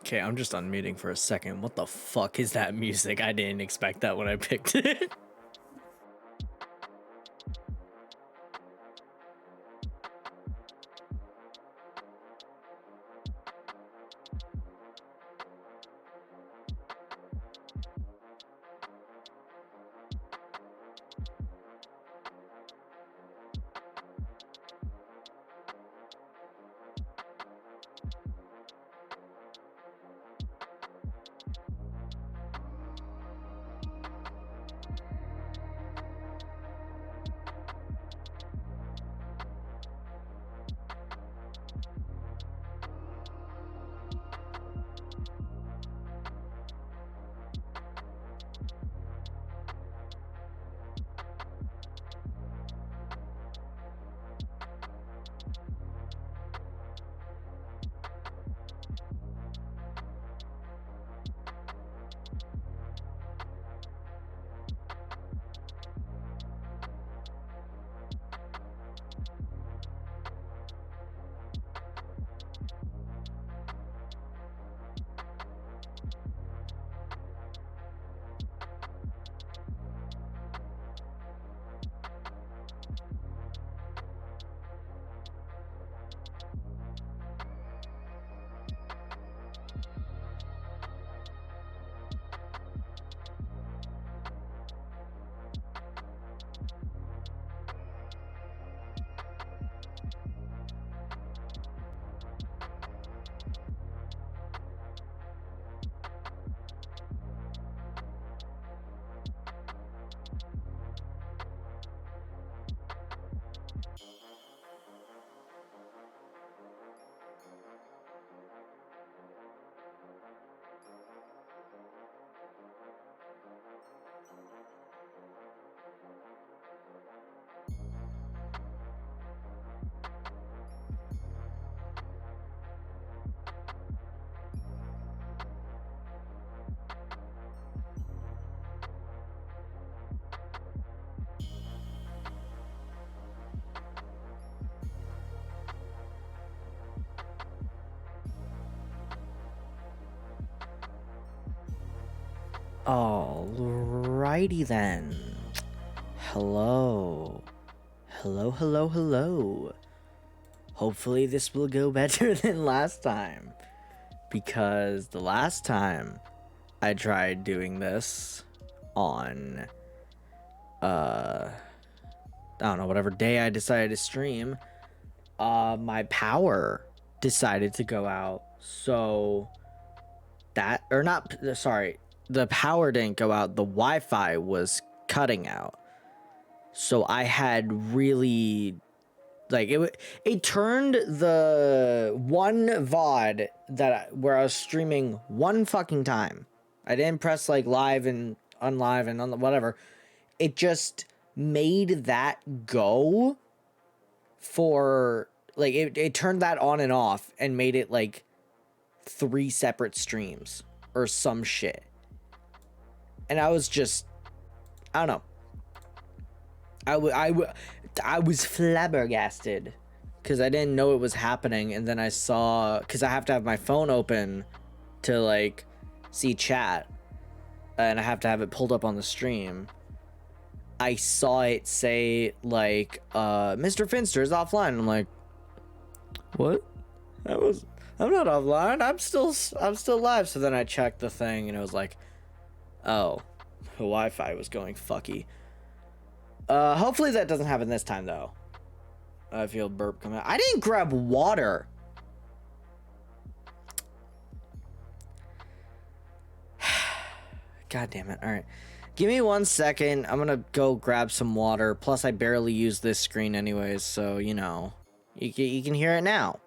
Okay, I'm just unmuting for a second. What the fuck is that music? I didn't expect that when I picked it. Alrighty then. Hello. Hello. Hopefully this will go better than last time. Because the last time I tried doing this on, I don't know, whatever day I decided to stream, my power decided to go out. So the power didn't go out, the Wi-Fi was cutting out. So I had really, like, it turned the one VOD where I was streaming one fucking time. I didn't press like live and unlive and whatever. It just made that go for like it turned that on and off and made it like 3 separate streams or some shit. And I was just, I don't know. I was flabbergasted because I didn't know it was happening, and then I saw, because I have to have my phone open to like see chat, and I have to have it pulled up on the stream. I saw it say like Mr. Finster is offline. I'm like, what? I'm not offline. I'm still live. So then I checked the thing and it was like, oh, the Wi-Fi was going fucky. Hopefully that doesn't happen this time, though. I feel burp coming out. I didn't grab water. God damn it. All right. Give me 1 second. I'm gonna go grab some water. Plus, I barely use this screen anyways, so, you know. You can hear it now.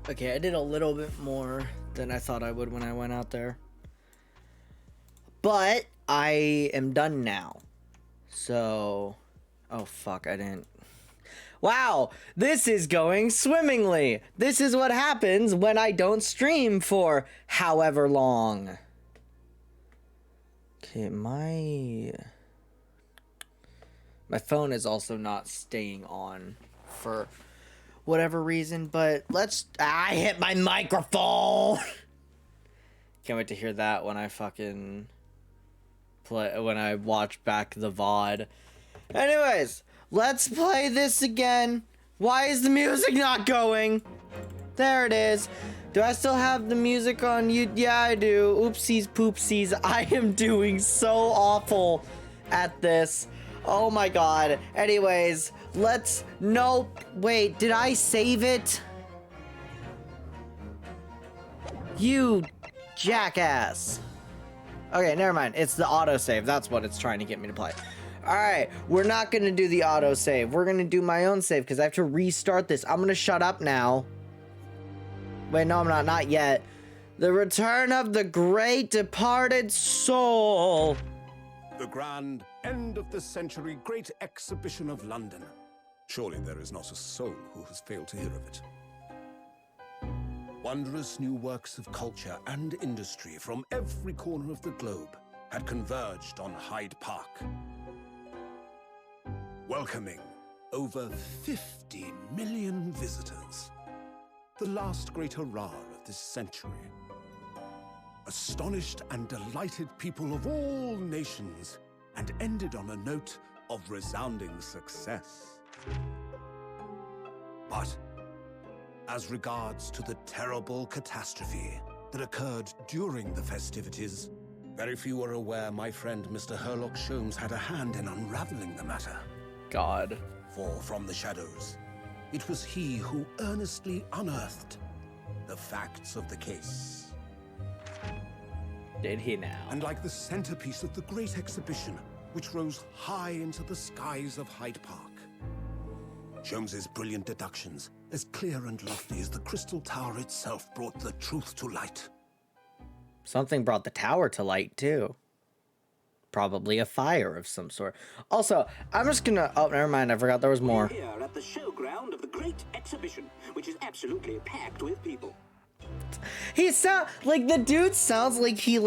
Okay, I did a little bit more than I thought I would when I went out there. But I am done now. So, oh fuck, I didn't. Wow, this is going swimmingly. This is what happens when I don't stream for however long. Okay, my phone is also not staying on for whatever reason, but I hit my microphone. Can't wait to hear that when I fucking when I watch back the VOD. Anyways, let's play this again. Why is the music not going? There it is. Do I still have the music on you? Yeah, I do. Oopsies poopsies. I am doing so awful at this. Oh my god. Anyways, nope. Wait, did I save it? You jackass. Okay, never mind. It's the autosave. That's what it's trying to get me to play. Alright, we're not gonna do the autosave. We're gonna do my own save because I have to restart this. I'm gonna shut up now. Wait, no, I'm not. Not yet. The return of the great departed soul. The grand end of the century great exhibition of London. Surely there is not a soul who has failed to hear of it. Wondrous new works of culture and industry from every corner of the globe had converged on Hyde Park, welcoming over 50 million visitors. The last great hurrah of this century. Astonished and delighted people of all nations, and ended on a note of resounding success. But as regards to the terrible catastrophe that occurred during the festivities, very few are aware my friend Mr. Herlock Sholmes had a hand in unraveling the matter. God. For from the shadows, it was he who earnestly unearthed the facts of the case. Did he now? And like the centerpiece of the great exhibition, which rose high into the skies of Hyde Park, Sholmes's brilliant deductions, as clear and lofty as the crystal tower itself, brought the truth to light. Something brought the tower to light, too. Probably a fire of some sort. Also, I'm just gonna... Oh, never mind. I forgot there was more. We're here at the showground of the great exhibition, which is absolutely packed with people. He sound like the dude sounds like he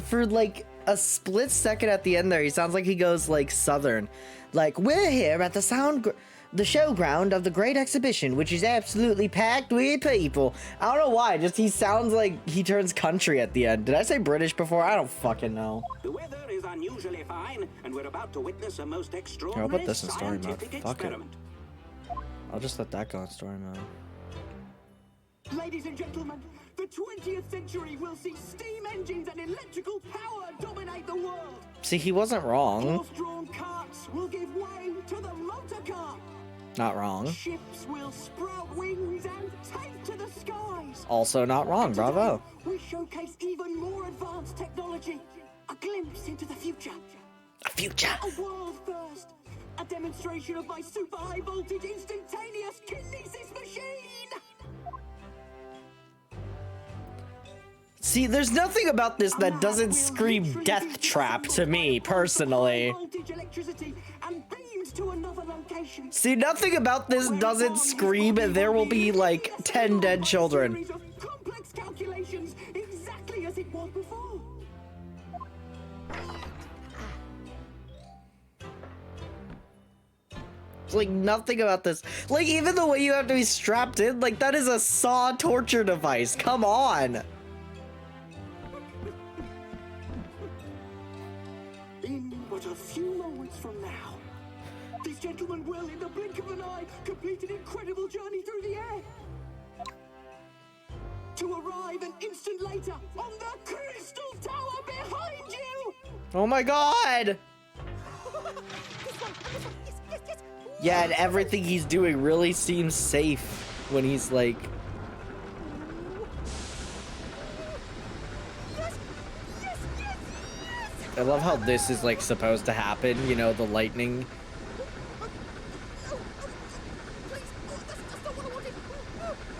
for like a split second at the end there. He sounds like he goes like Southern. Like, we're here at the showground of the great exhibition, which is absolutely packed with people. I don't know why. Just he sounds like he turns country at the end. Did I say British before? I don't fucking know. The weather is unusually fine, and we're about to witness a most extraordinary I'll put this in story mode. scientific Fuck it. experiment. I'll just let that go in story mode. Ladies and gentlemen, the 20th century will see steam engines and electrical power dominate the world. See, he wasn't wrong. Horse-drawn carts will give way to the motor car. Not wrong. Ships will sprout wings and take to the skies. Also not wrong. Bravo. We showcase even more advanced technology. A glimpse into the future. A future. A world first. A demonstration of my super high voltage instantaneous kinesis machine. See, there's nothing about this that doesn't scream death trap to me, personally. See, nothing about this doesn't scream there will be, like, 10 dead children. Complex calculations, exactly as it was before. Like, nothing about this. Like, even the way you have to be strapped in, like, that is a saw torture device. Come on. In but a few moments from now, this gentleman will, in the blink of an eye, complete an incredible journey through the air. To arrive an instant later on the Crystal Tower behind you! Oh my god! Yeah, and everything he's doing really seems safe when he's like... I love how this is like supposed to happen, you know, the lightning.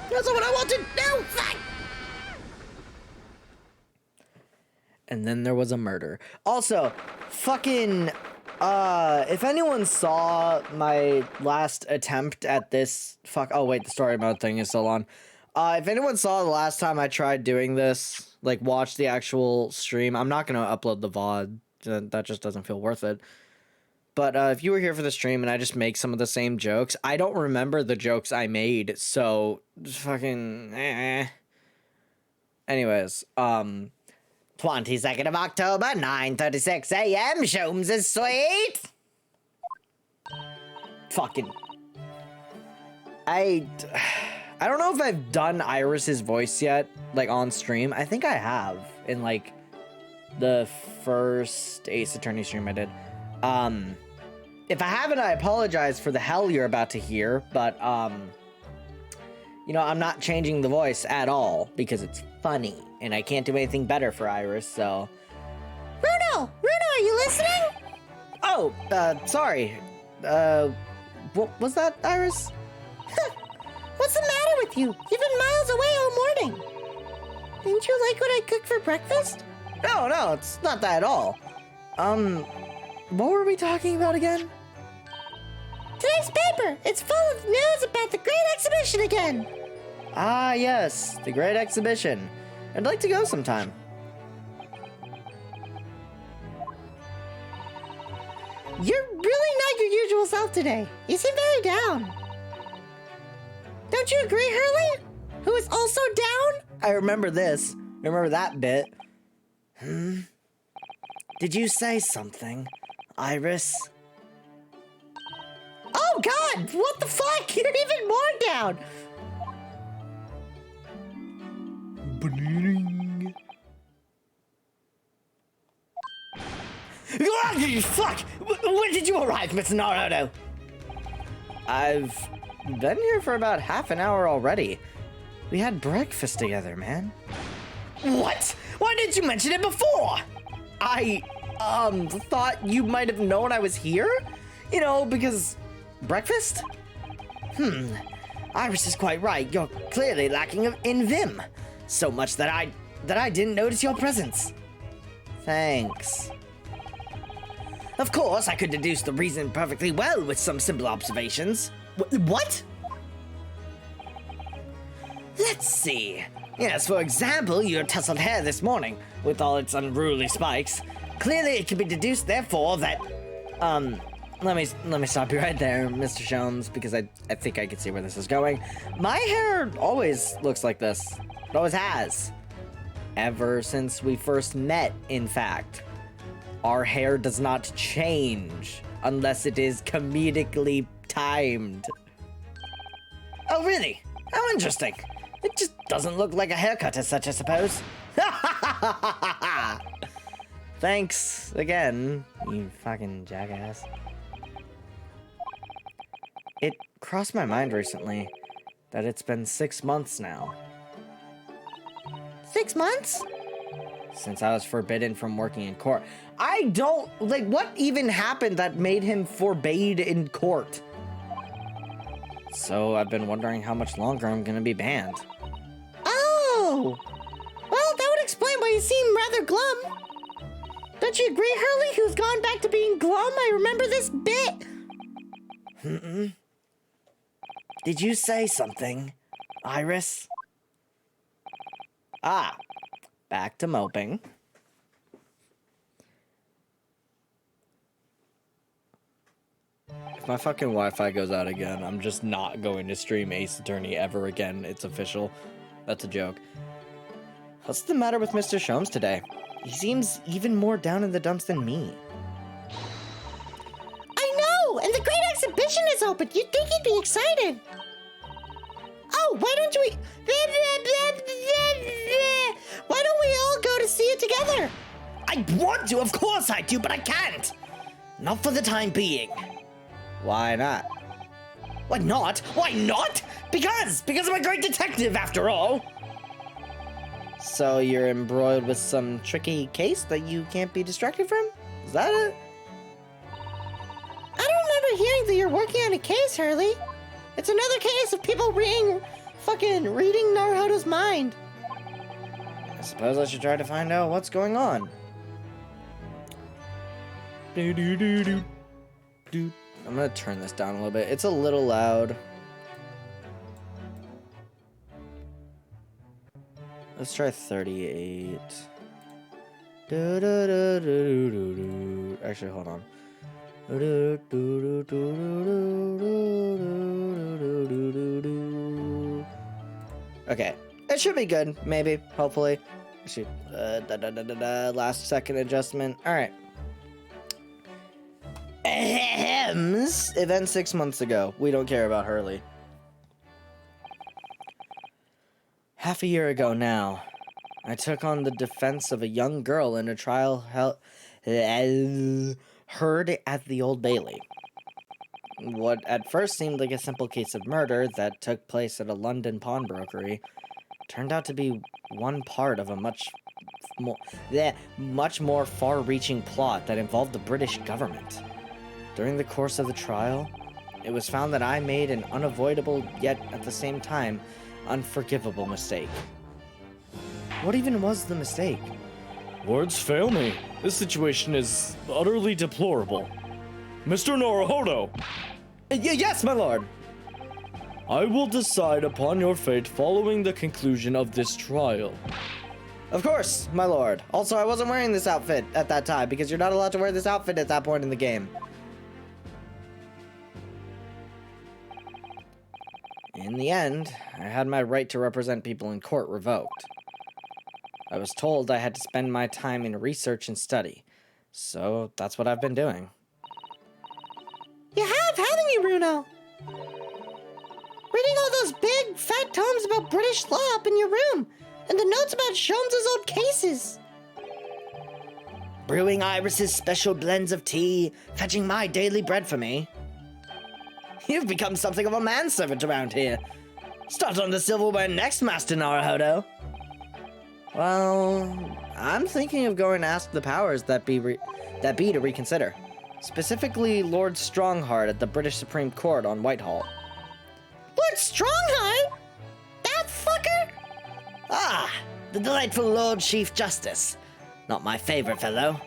That's not what I wanted! execution! No, fuck! And then there was a murder. Also, fucking, if anyone saw my last attempt at this, oh wait, the story mode thing is still on. If anyone saw the last time I tried doing this, like watch the actual stream, I'm not gonna upload the VOD. That just doesn't feel worth it. But if you were here for the stream and I just make some of the same jokes, I don't remember the jokes I made, so fucking Anyways, 22nd of October, 9:36 a.m. Sholmes is sweet. Fucking. I don't know if I've done Iris's voice yet, like on stream. I think I have in like the first Ace Attorney stream I did. If I haven't, I apologize for the hell you're about to hear, but you know, I'm not changing the voice at all because it's funny and I can't do anything better for Iris, so. Bruno, are you listening? Oh, sorry. What was that, Iris? What's the matter with you? You've been miles away all morning. Didn't you like what I cooked for breakfast? No, it's not that at all. What were we talking about again? Today's paper! It's full of news about the Great Exhibition again! Ah, yes, the Great Exhibition. I'd like to go sometime. You're really not your usual self today. You seem very down. Don't you agree, Hurley? Who is also down? I remember this. Remember that bit. Did you say something, Iris? Oh God! What the fuck? You're even more down! Fuck! When did you arrive, Mr. Naruto? I've been here for about half an hour already. We had breakfast together, man. What? Why didn't you mention it before? I, thought you might have known I was here? You know, because breakfast? Iris is quite right. You're clearly lacking in vim. So much that I didn't notice your presence. Thanks. Of course, I could deduce the reason perfectly well with some simple observations. What? Let's see. Yes, for example, your tousled hair this morning, with all its unruly spikes. Clearly, it can be deduced, therefore, that, let me stop you right there, Mr. Sholmes, because I think I can see where this is going. My hair always looks like this. It always has. Ever since we first met, in fact. Our hair does not change unless it is comedically timed. Oh, really? How interesting. It just doesn't look like a haircut as such, I suppose. Thanks again, you fucking jackass. It crossed my mind recently that it's been 6 months now. 6 months? Since I was forbidden from working in court. I don't, like, what even happened that made him forbade in court? So I've been wondering how much longer I'm gonna be banned. Oh! Well, that would explain why you seem rather glum. Don't you agree, Hurley, who's gone back to being glum? I remember this bit. Did you say something, Iris? Ah, back to moping. If my fucking Wi-Fi goes out again, I'm just not going to stream Ace Attorney ever again. It's official. That's a joke. What's the matter with Mr. Sholmes today? He seems even more down in the dumps than me. I know! And the Great Exhibition is open! You'd think he'd be excited! Oh, why don't we... Why don't we all go to see it together? I want to, of course I do, but I can't! Not for the time being. Why not? Why not? Why not? Because I'm a great detective, after all! So you're embroiled with some tricky case that you can't be distracted from? Is that it? I don't remember hearing that you're working on a case, Hurley. It's another case of people being fucking reading Naruto's mind. I suppose I should try to find out what's going on. I'm gonna turn this down a little bit. It's a little loud. Let's try 38. Actually, hold on. Okay, it should be good, maybe, hopefully. Actually, last second adjustment. All right. Event 6 months ago. We don't care about Hurley. Half a year ago now, I took on the defense of a young girl in a trial heard at the Old Bailey. What at first seemed like a simple case of murder that took place at a London pawnbrokery turned out to be one part of a much more far-reaching plot that involved the British government. During the course of the trial, it was found that I made an unavoidable, yet at the same time, unforgivable mistake. What even was the mistake? Words fail me. This situation is utterly deplorable. Mr. Naruhodo! Yes, my lord! I will decide upon your fate following the conclusion of this trial. Of course, my lord. Also, I wasn't wearing this outfit at that time because you're not allowed to wear this outfit at that point in the game. In the end, I had my right to represent people in court revoked. I was told I had to spend my time in research and study, so that's what I've been doing. You have, haven't you, Bruno? Reading all those big, fat tomes about British law up in your room, and the notes about Sholmes' old cases. Brewing Iris's special blends of tea, fetching my daily bread for me. You've become something of a manservant around here. Start on the silverware next, Master Naruhodo. Well, I'm thinking of going to ask the powers that be to reconsider. Specifically, Lord Strongheart at the British Supreme Court on Whitehall. Lord Strongheart? That fucker? Ah, the delightful Lord Chief Justice. Not my favorite fellow.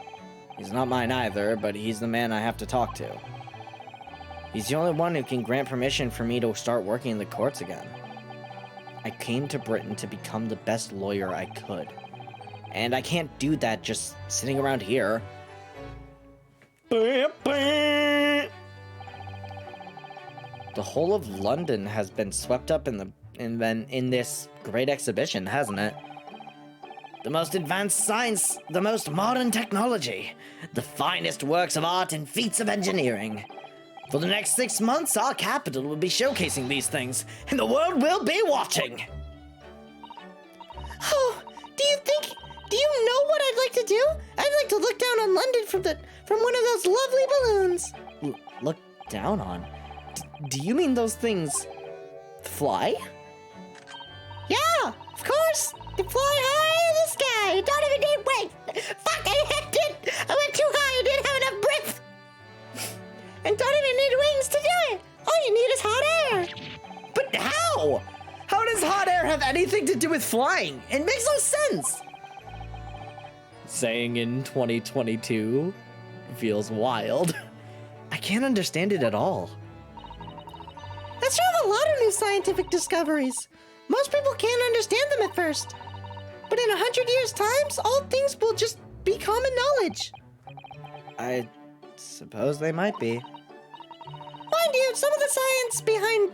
He's not mine either, but he's the man I have to talk to. He's the only one who can grant permission for me to start working in the courts again. I came to Britain to become the best lawyer I could. And I can't do that just sitting around here. The whole of London has been swept up in this great exhibition, hasn't it? The most advanced science, the most modern technology, the finest works of art and feats of engineering. For the next 6 months, our capital will be showcasing these things, and the world will be watching. Oh, do you know what I'd like to do? I'd like to look down on London from one of those lovely balloons. Look down on? Do you mean those things fly? Yeah, of course. They fly high in the sky. You don't even need weight. Fuck, I went too high. I didn't have enough breath. And don't even need wings to do it. All you need is hot air. But how? How does hot air have anything to do with flying? It makes no sense. Saying in 2022 feels wild. I can't understand it at all. That's true of a lot of new scientific discoveries. Most people can't understand them at first. But in 100 years' time, all things will just be common knowledge. I suppose they might be. Mind you, some of the science behind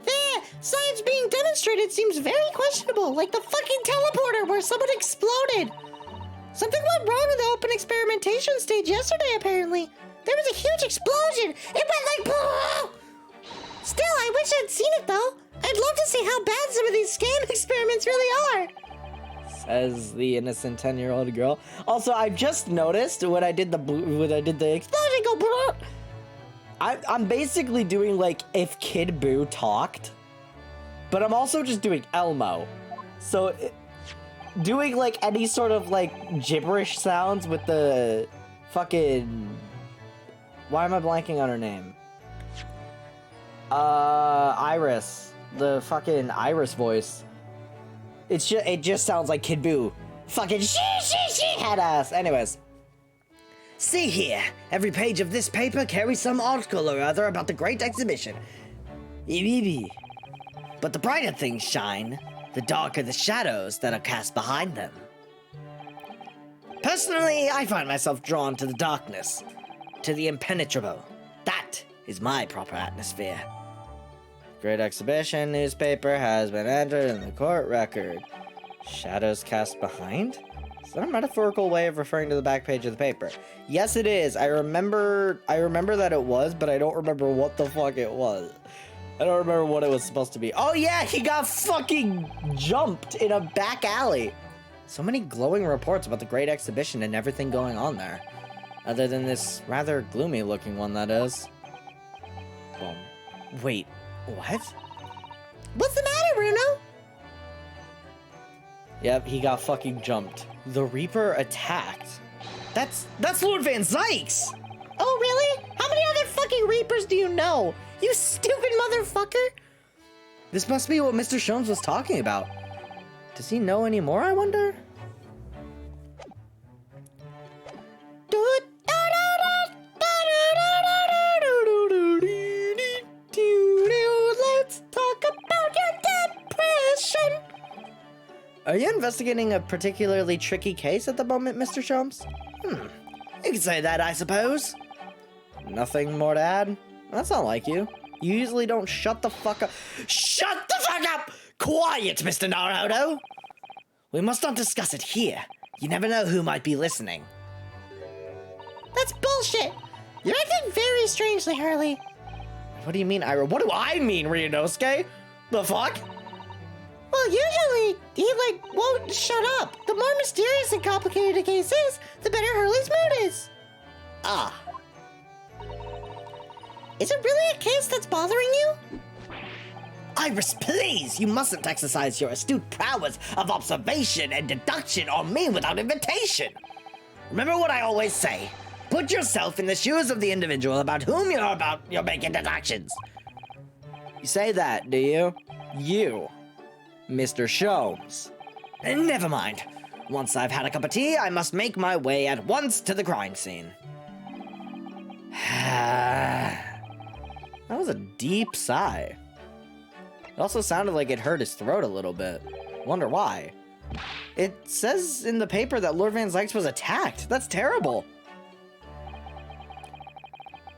the science being demonstrated seems very questionable, like the fucking teleporter where someone exploded. Something went wrong in the open experimentation stage yesterday, apparently. There was a huge explosion. It went like... Still, I wish I'd seen it, though. I'd love to see how bad some of these scan experiments really are. Says the innocent 10-year-old girl. Also, I just noticed when I did the explosion go brrr. I'm basically doing like if Kid Boo talked, but I'm also just doing Elmo. So doing like any sort of like gibberish sounds with the fucking... Why am I blanking on her name? Iris. the fucking Iris voice. It just sounds like Kid Buu. Fucking she head ass. Anyways. See here, every page of this paper carries some article or other about the great exhibition. But the brighter things shine, the darker the shadows that are cast behind them. Personally, I find myself drawn to the darkness, to the impenetrable. That is my proper atmosphere. Great exhibition newspaper has been entered in the court record. Shadows cast behind? Is that a metaphorical way of referring to the back page of the paper? Yes, it is. I remember that it was, but I don't remember what the fuck it was. I don't remember what it was supposed to be. Oh yeah, he got fucking jumped in a back alley. So many glowing reports about the great exhibition and everything going on there. Other than this rather gloomy looking one, that is. Boom. Wait, what? What's the matter, Bruno? Yep, he got fucking jumped. The Reaper attacked. That's Lord Van Zykes! Oh, really? How many other fucking Reapers do you know? You stupid motherfucker! This must be what Mr. Sholmes was talking about. Does he know any more, I wonder? Let's talk about your depression! Are you investigating a particularly tricky case at the moment, Mr. Sholmes? You could say that, I suppose. Nothing more to add? That's not like you. You usually don't shut the fuck up. Shut the fuck up! Quiet, Mr. Naruto! We must not discuss it here. You never know who might be listening. That's bullshit! You're acting very strangely, Hurley. What do you mean, Ira? What do I mean, Ryunosuke? The fuck? Well, usually, he, won't shut up. The more mysterious and complicated a case is, the better Hurley's mood is. Ah. Is it really a case that's bothering you? Iris, please! You mustn't exercise your astute prowess of observation and deduction on me without invitation. Remember what I always say. Put yourself in the shoes of the individual about whom you're making deductions. You say that, do you? You, Mr. Sholmes. Never mind. Once I've had a cup of tea, I must make my way at once to the crime scene. That was a deep sigh. It also sounded like it hurt his throat a little bit. Wonder why. It says in the paper that Lord Van Zykes was attacked. That's terrible.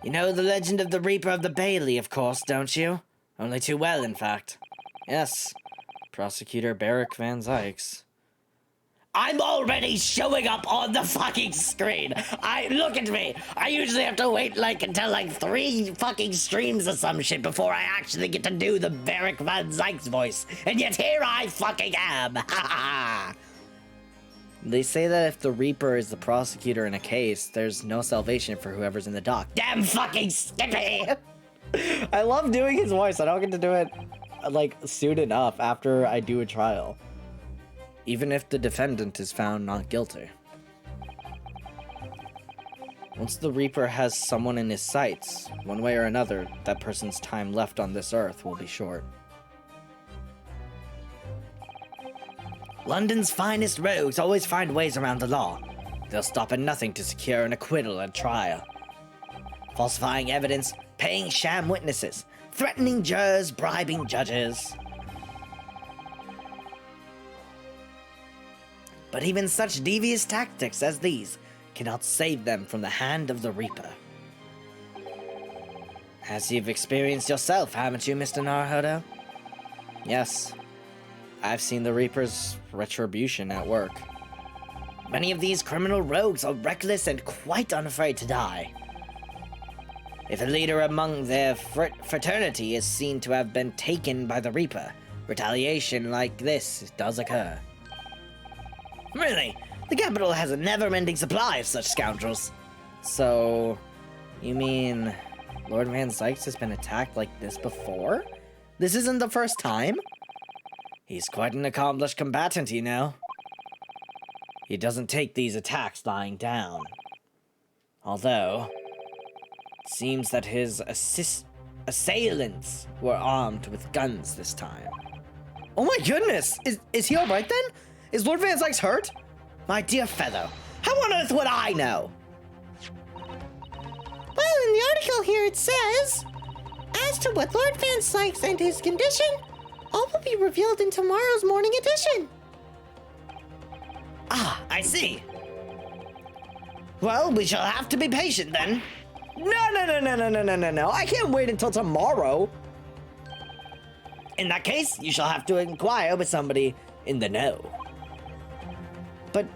You know the legend of the Reaper of the Bailey, of course, don't you? Only too well, in fact. Yes. Prosecutor Barrick Van Zykes. I'm already showing up on the fucking screen. Look at me. I usually have to wait until 3 fucking streams or some shit before I actually get to do the Barrick Van Zykes voice. And yet here I fucking am. Ha ha. They say that if the Reaper is the prosecutor in a case, there's no salvation for whoever's in the dock. Damn fucking Skippy! I love doing his voice. I don't get to do it soon enough after I do a trial. Even if the defendant is found not guilty. Once the Reaper has someone in his sights, one way or another, that person's time left on this earth will be short. London's finest rogues always find ways around the law. They'll stop at nothing to secure an acquittal at trial. Falsifying evidence, paying sham witnesses, threatening jurors, bribing judges. But even such devious tactics as these cannot save them from the hand of the Reaper. As you've experienced yourself, haven't you, Mr. Naruhodo? Yes. I've seen the Reaper's retribution at work. Many of these criminal rogues are reckless and quite unafraid to die. If a leader among their fraternity is seen to have been taken by the Reaper, retaliation like this does occur. Really, the capital has a never-ending supply of such scoundrels. So, you mean Lord Van Zykes has been attacked like this before? This isn't the first time? He's quite an accomplished combatant, you know. He doesn't take these attacks lying down. Although, it seems that his Assailants were armed with guns this time. Oh my goodness! Is he alright then? Is Lord Van Sykes hurt? My dear fellow, how on earth would I know? Well, in the article here it says, as to what Lord Van Sykes and his condition, all will be revealed in tomorrow's morning edition. Ah, I see. Well, we shall have to be patient then. No. I can't wait until tomorrow. In that case, you shall have to inquire with somebody in the know. But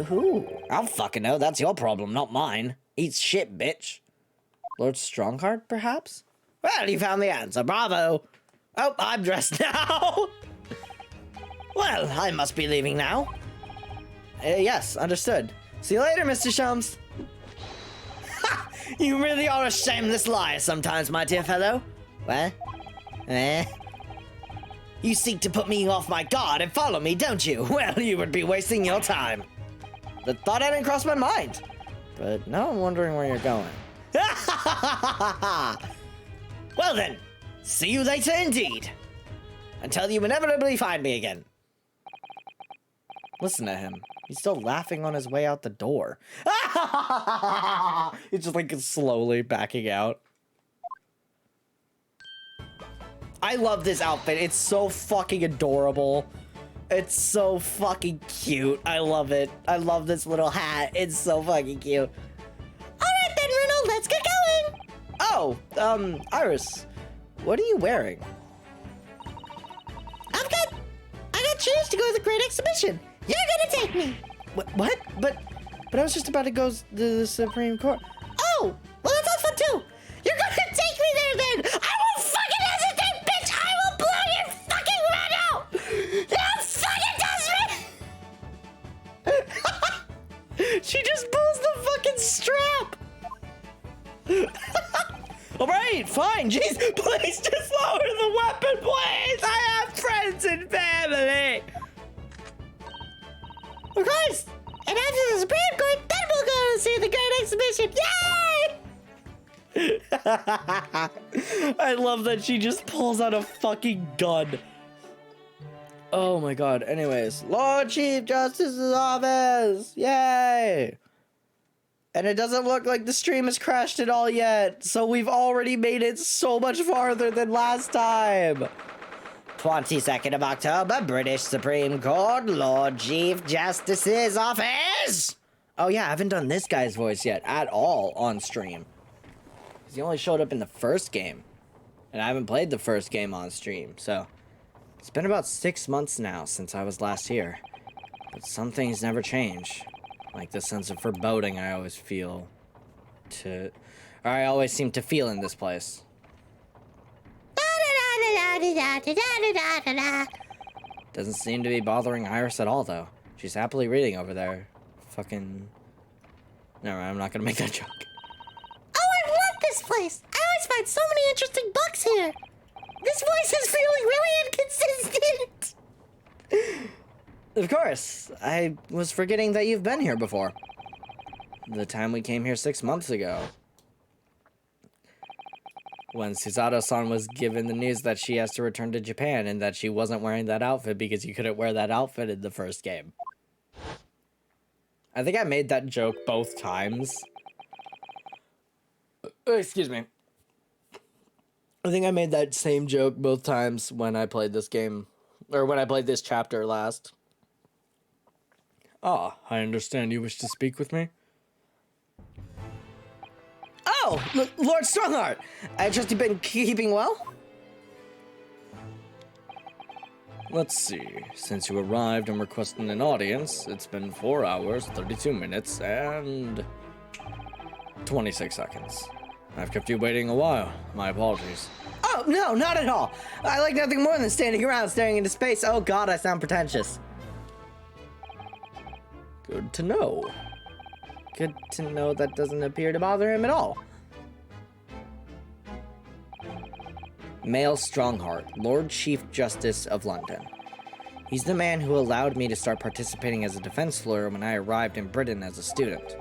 who? I don't fucking know. That's your problem, not mine. Eat shit, bitch. Lord Strongheart, perhaps? Well, you found the answer. Bravo. Oh, I'm dressed now. Well, I must be leaving now. Yes, understood. See you later, Mr. Shums. Ha! You really are a shameless liar sometimes, my dear fellow. What? You seek to put me off my guard and follow me, don't you? Well, you would be wasting your time. The thought hadn't crossed my mind. But now I'm wondering where you're going. Well then, see you later indeed. Until you inevitably find me again. Listen to him. He's still laughing on his way out the door. He's just like slowly backing out. I love this outfit. It's so fucking adorable. It's so fucking cute. I love it. I love this little hat. It's so fucking cute. Alright then, Bruno, let's get going! Oh, Iris, what are you wearing? I got shoes to go to the Great Exhibition. You're gonna take me. What? But I was just about to go to the Supreme Court. Oh, well that sounds fun too. You're gonna take me there then. I won't fucking hesitate, bitch. I will blow your fucking head out. You fucking does me. She just pulls the fucking strap. All right, fine. Jeez, please just lower the weapon, please. I have friends and family. Of course. And after the Supreme Court, then we'll go to see the Great Exhibition. Yay! I love that she just pulls out a fucking gun. Oh my god. Anyways, Lord Chief Justice's office. Yay! And it doesn't look like the stream has crashed at all yet, so we've already made it so much farther than last time. 22nd of October, British Supreme Court, Lord Chief Justice's office. Oh yeah, I haven't done this guy's voice yet at all on stream. He only showed up in the first game, and I haven't played the first game on stream, so it's been about 6 months now since I was last here. But some things never change. Like the sense of foreboding I always seem to feel in this place. Doesn't seem to be bothering Iris at all, though. She's happily reading over there. Fucking... Never mind, I'm not gonna make that joke. Oh, I love this place. I always find so many interesting books here. This voice is feeling really inconsistent. Of course. I was forgetting that you've been here before. The time we came here 6 months ago. When Susato-san was given the news that she has to return to Japan and that she wasn't wearing that outfit because you couldn't wear that outfit in the first game. I think I made that joke both times. Excuse me. I think I made that same joke both times when I played this game. Or when I played this chapter last. Ah, I understand you wish to speak with me? Oh, Lord Strongheart! I trust you've been keeping well? Let's see. Since you arrived and requested an audience, it's been 4 hours, 32 minutes, and 26 seconds. I've kept you waiting a while. My apologies. Oh, no, not at all. I like nothing more than standing around staring into space. Oh god, I sound pretentious. Good to know. Good to know that doesn't appear to bother him at all. Male Strongheart, Lord Chief Justice of London. He's the man who allowed me to start participating as a defense lawyer when I arrived in Britain as a student.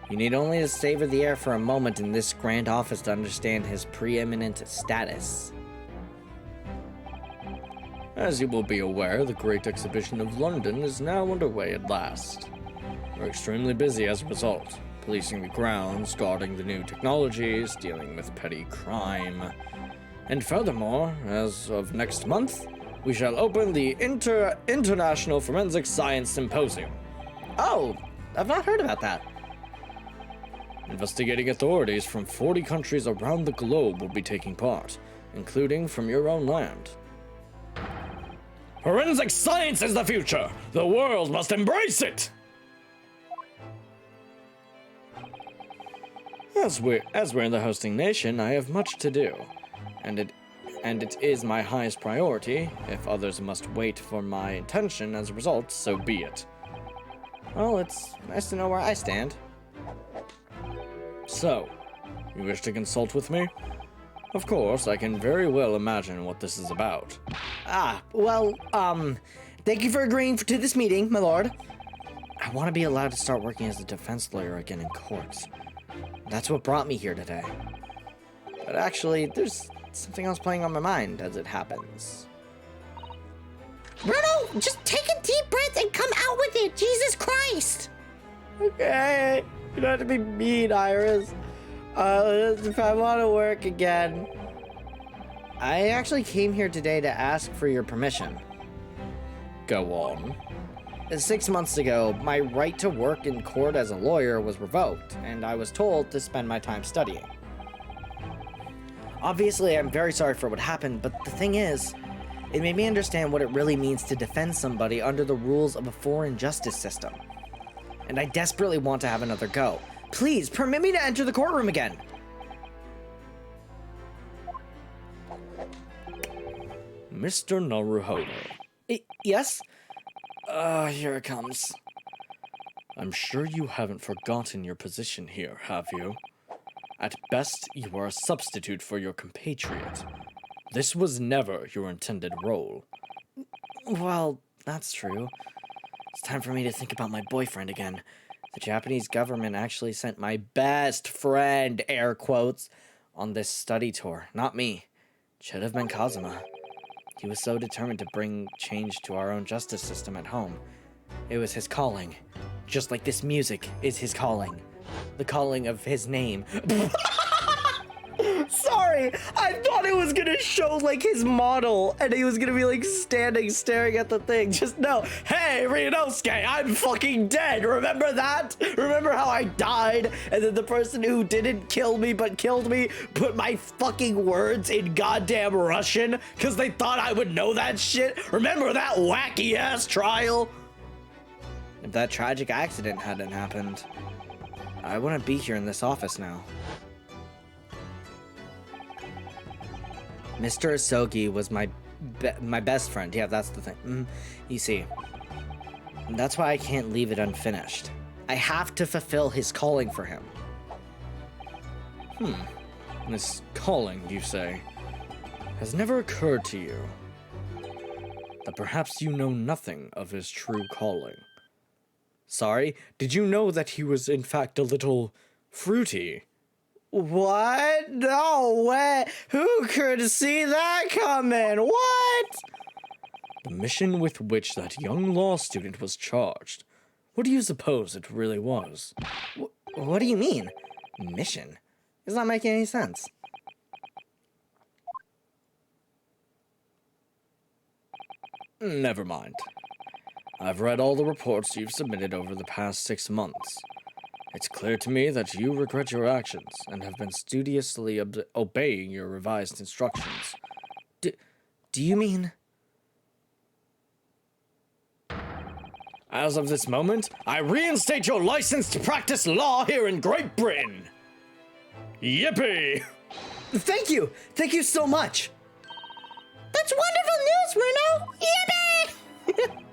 You need only to savor the air for a moment in this grand office to understand his preeminent status. As you will be aware, the Great Exhibition of London is now underway at last. We're extremely busy as a result, policing the grounds, guarding the new technologies, dealing with petty crime. And furthermore, as of next month, we shall open the International Forensic Science Symposium. Oh, I've not heard about that. Investigating authorities from 40 countries around the globe will be taking part, including from your own land. Forensic science is the future! The world must embrace it! As we're in the hosting nation, I have much to do, and it is my highest priority. If others must wait for my attention as a result, so be it. Well, it's nice to know where I stand. So, you wish to consult with me? Of course, I can very well imagine what this is about. Thank you for agreeing to this meeting, my lord. I want to be allowed to start working as a defense lawyer again in courts. That's what brought me here today. But actually, there's something else playing on my mind as it happens. Bruno, just take a deep breath and come out with it, Jesus Christ! Okay, you don't have to be mean, Iris. If I want to work again. I actually came here today to ask for your permission. Go on. 6 months ago, my right to work in court as a lawyer was revoked, and I was told to spend my time studying. Obviously, I'm very sorry for what happened, but the thing is, it made me understand what it really means to defend somebody under the rules of a foreign justice system. And I desperately want to have another go. Please, permit me to enter the courtroom again. Mr. Naruhodo. Yes? Here it comes. I'm sure you haven't forgotten your position here, have you? At best, you are a substitute for your compatriot. This was never your intended role. Well, that's true. It's time for me to think about my boyfriend again. The Japanese government actually sent my best friend, air quotes, on this study tour. Not me. Should have been Kazuma. He was so determined to bring change to our own justice system at home. It was his calling. Just like this music is his calling. The calling of his name. Sorry, I thought it was gonna show like his model and he was gonna be like standing staring at the thing. Just know, hey Ryunosuke, I'm fucking dead. Remember that? Remember how I died and then the person who didn't kill me but killed me put my fucking words in goddamn Russian because they thought I would know that shit? Remember that wacky ass trial? If that tragic accident hadn't happened, I wouldn't be here in this office now. Mr. Asogi was my best friend. Yeah, that's the thing. You see, that's why I can't leave it unfinished. I have to fulfill his calling for him. This calling, you say, has never occurred to you that perhaps you know nothing of his true calling. Sorry, Did you know that he was in fact a little fruity? what? No way. Who could see that coming? What? The mission with which that young law student was charged, what do you suppose it really was? What do you mean? Mission? It's not making any sense. Never mind. I've read all the reports you've submitted over the past 6 months. It's clear to me that you regret your actions and have been studiously obeying your revised instructions. Do you mean? As of this moment, I reinstate your license to practice law here in Great Britain. Yippee! Thank you! Thank you so much! That's wonderful news, Bruno! Yippee!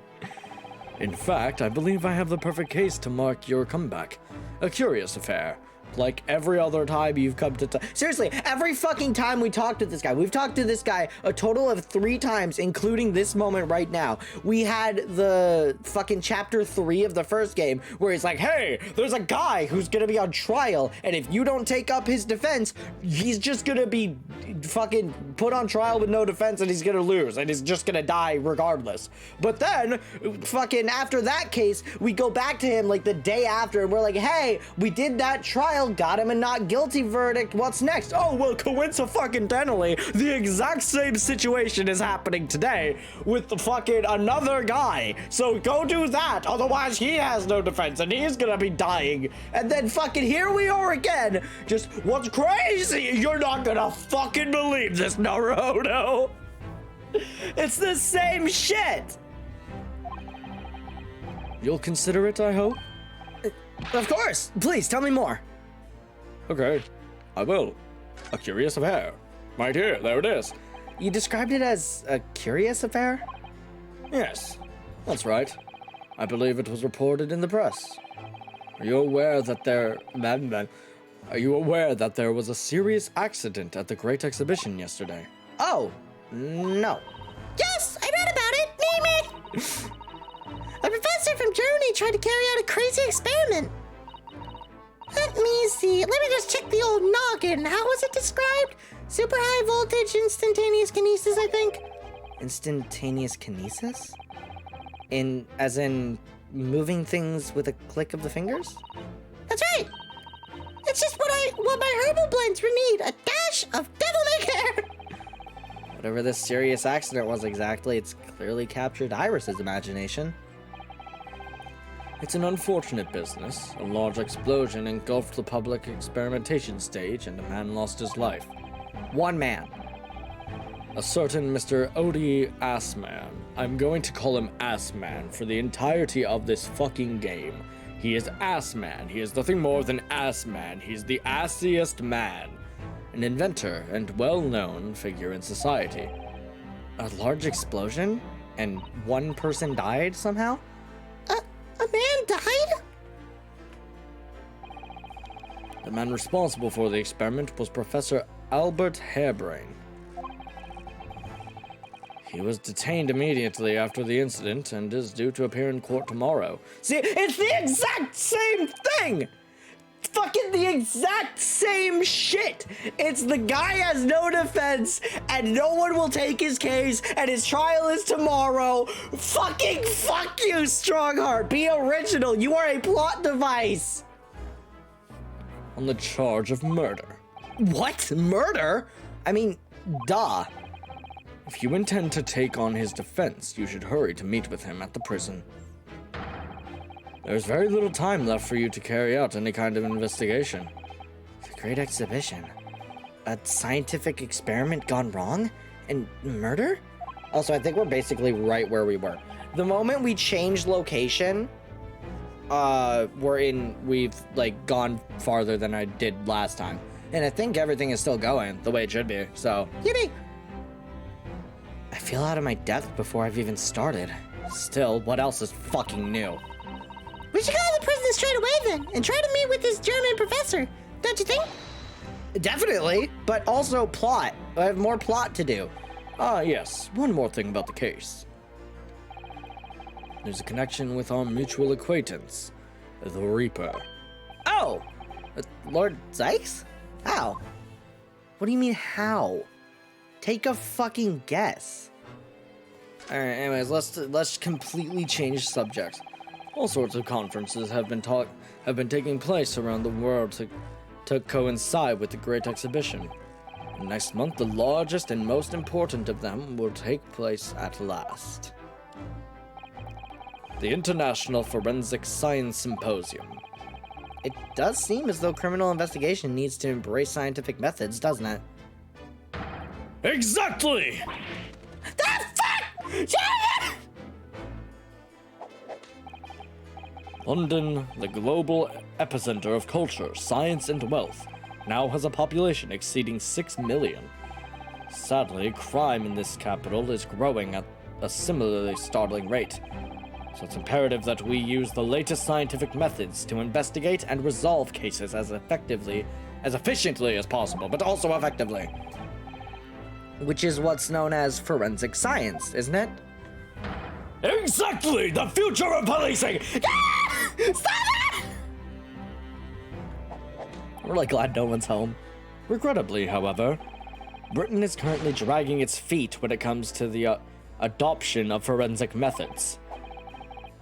In fact, I believe I have the perfect case to mark your comeback. A curious affair. like every other time you've come to seriously, every fucking time we talk to this guy, we've talked to this guy a total of 3 times, including this moment right now. We had the fucking chapter 3 of the first game where he's like, hey, there's a guy who's gonna be on trial, and if you don't take up his defense, he's just gonna be fucking put on trial with no defense, and he's gonna lose, and he's just gonna die regardless. But then fucking after that case, we go back to him like the day after, and we're like, hey, we did that trial, got him a not guilty verdict, what's next? Oh, well, coincidentally, the exact same situation is happening today with the fucking another guy, so go do that, otherwise he has no defense and he's gonna be dying. And then fucking here we are again, just what's crazy, you're not gonna fucking believe this, Naruto. It's the same shit. You'll consider it, I hope? Of course, please tell me more. Okay, I will. A curious affair. Right here, there it is. You described it as a curious affair? Yes, that's right. I believe it was reported in the press. Are you aware that there was a serious accident at the Great Exhibition yesterday? Oh, no. Yes, I read about it. Name it. A professor from Germany tried to carry out a crazy experiment. Let me see. Let me just check the old noggin. How was it described? Super high voltage instantaneous kinesis, I think. Instantaneous kinesis? As in moving things with a click of the fingers? That's right. It's just what my herbal blends need. A dash of devil may care. Whatever this serious accident was exactly, it's clearly captured Iris's imagination. It's an unfortunate business. A large explosion engulfed the public experimentation stage and a man lost his life. One man. A certain Mr. Odie Assman. I'm going to call him Assman for the entirety of this fucking game. He is Assman. He is nothing more than Assman. He's the assiest man. An inventor and well-known figure in society. A large explosion? And one person died somehow? A man died? The man responsible for the experiment was Professor Albert Harebrain. He was detained immediately after the incident and is due to appear in court tomorrow. See, it's the exact same thing! Fucking the exact same shit! It's the guy has no defense, and no one will take his case, and his trial is tomorrow. Fucking fuck you, Strongheart! Be original! You are a plot device! On the charge of murder. What? Murder? I mean, duh. If you intend to take on his defense, you should hurry to meet with him at the prison. There's very little time left for you to carry out any kind of investigation. The Great Exhibition? A scientific experiment gone wrong? And murder? Also, I think we're basically right where we were. The moment we changed location, we've like gone farther than I did last time. And I think everything is still going the way it should be, so. Yippee! I feel out of my depth before I've even started. Still, what else is fucking new? We should go to the prison straight away then, and try to meet with this German professor. Don't you think? Definitely, but also plot. I have more plot to do. Ah, yes, one more thing about the case. There's a connection with our mutual acquaintance, the Reaper. Oh! Lord Sykes? How? What do you mean, how? Take a fucking guess. Alright, anyways, let's completely change subjects. All sorts of conferences have been taking place around the world to coincide with the Great Exhibition. Next month, the largest and most important of them will take place at last. The International Forensic Science Symposium. It does seem as though criminal investigation needs to embrace scientific methods, doesn't it? Exactly! The fuck? London, the global epicenter of culture, science, and wealth, now has a population exceeding 6 million. Sadly, crime in this capital is growing at a similarly startling rate. So it's imperative that we use the latest scientific methods to investigate and resolve cases as efficiently as possible, but also effectively. Which is what's known as forensic science, isn't it? Exactly! The future of policing! Stop it! I'm really glad no one's home. Regrettably, however, Britain is currently dragging its feet when it comes to the adoption of forensic methods.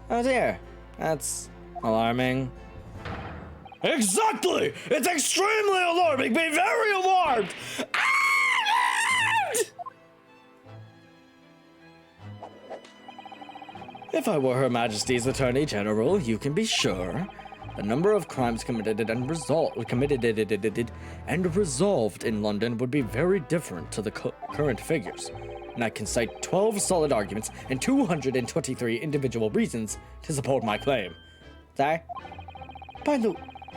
Oh dear, that's alarming. Exactly! It's extremely alarming! Be very alarmed! If I were Her Majesty's Attorney General, you can be sure the number of crimes committed and resolved in London would be very different to the current figures. And I can cite 12 solid arguments and 223 individual reasons to support my claim. Sorry?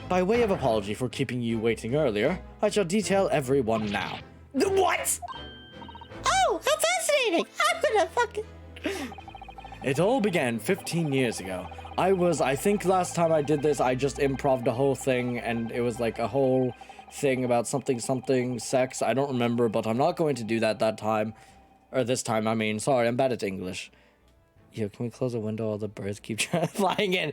By way of apology for keeping you waiting earlier, I shall detail every one now. What? Oh, that's fascinating. I'm gonna fucking... It all began 15 years ago. I think last time I did this, I just improv'd a whole thing, and it was like a whole thing about something sex. I don't remember, but I'm not going to do that time. Or this time, I mean. Sorry, I'm bad at English. Yo, can we close a window? All the birds keep flying in.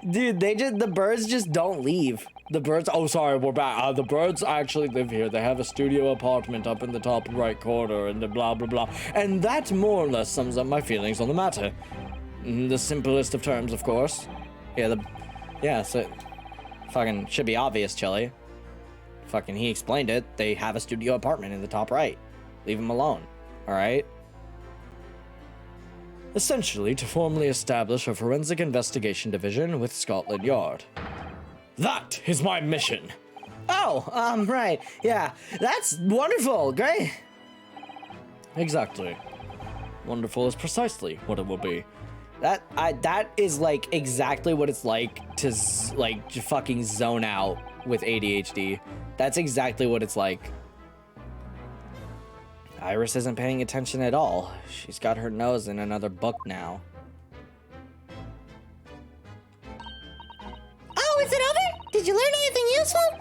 Dude, the birds just don't leave. The birds, oh sorry, we're back. The birds actually live here. They have a studio apartment up in the top right corner and the blah blah blah. And that more or less sums up my feelings on the matter. In the simplest of terms, of course. So fucking should be obvious, Chili. Fucking he explained it. They have a studio apartment in the top right. Leave them alone. Alright? Essentially, to formally establish a forensic investigation division with Scotland Yard. That is my mission. Oh, right. Yeah, that's wonderful. Great. Exactly. Wonderful is precisely what it will be. That is like exactly what it's like to fucking zone out with ADHD. That's exactly what it's like. Iris isn't paying attention at all. She's got her nose in another book now. Oh, is it over? Did you learn anything useful?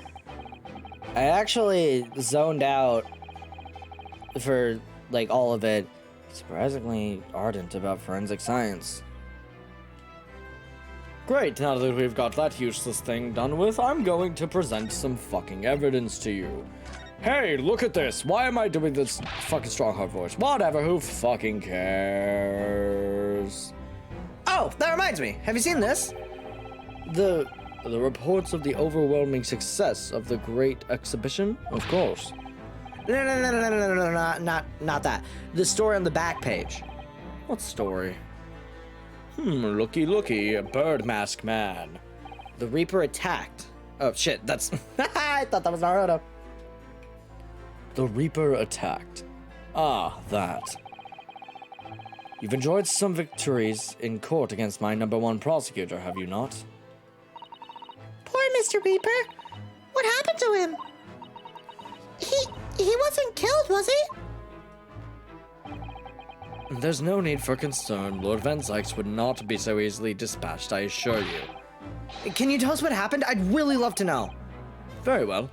I actually zoned out for like all of it. Surprisingly ardent about forensic science. Great, now that we've got that useless thing done with, I'm going to present some fucking evidence to you. Hey, look at this. Why am I doing this fucking Strongheart voice? Whatever, who fucking cares? Oh, that reminds me. Have you seen this? The reports of the overwhelming success of the Great Exhibition? Of course. No, not that. The story on the back page. What story? Looky, a bird mask man. The Reaper attacked. Oh shit, that's... I thought that was Naruto. The Reaper attacked. Ah, that. You've enjoyed some victories in court against my #1 prosecutor, have you not? Poor Mr. Reaper. What happened to him? He wasn't killed, was he? There's no need for concern. Lord Van Zykes would not be so easily dispatched, I assure you. Can you tell us what happened? I'd really love to know. Very well.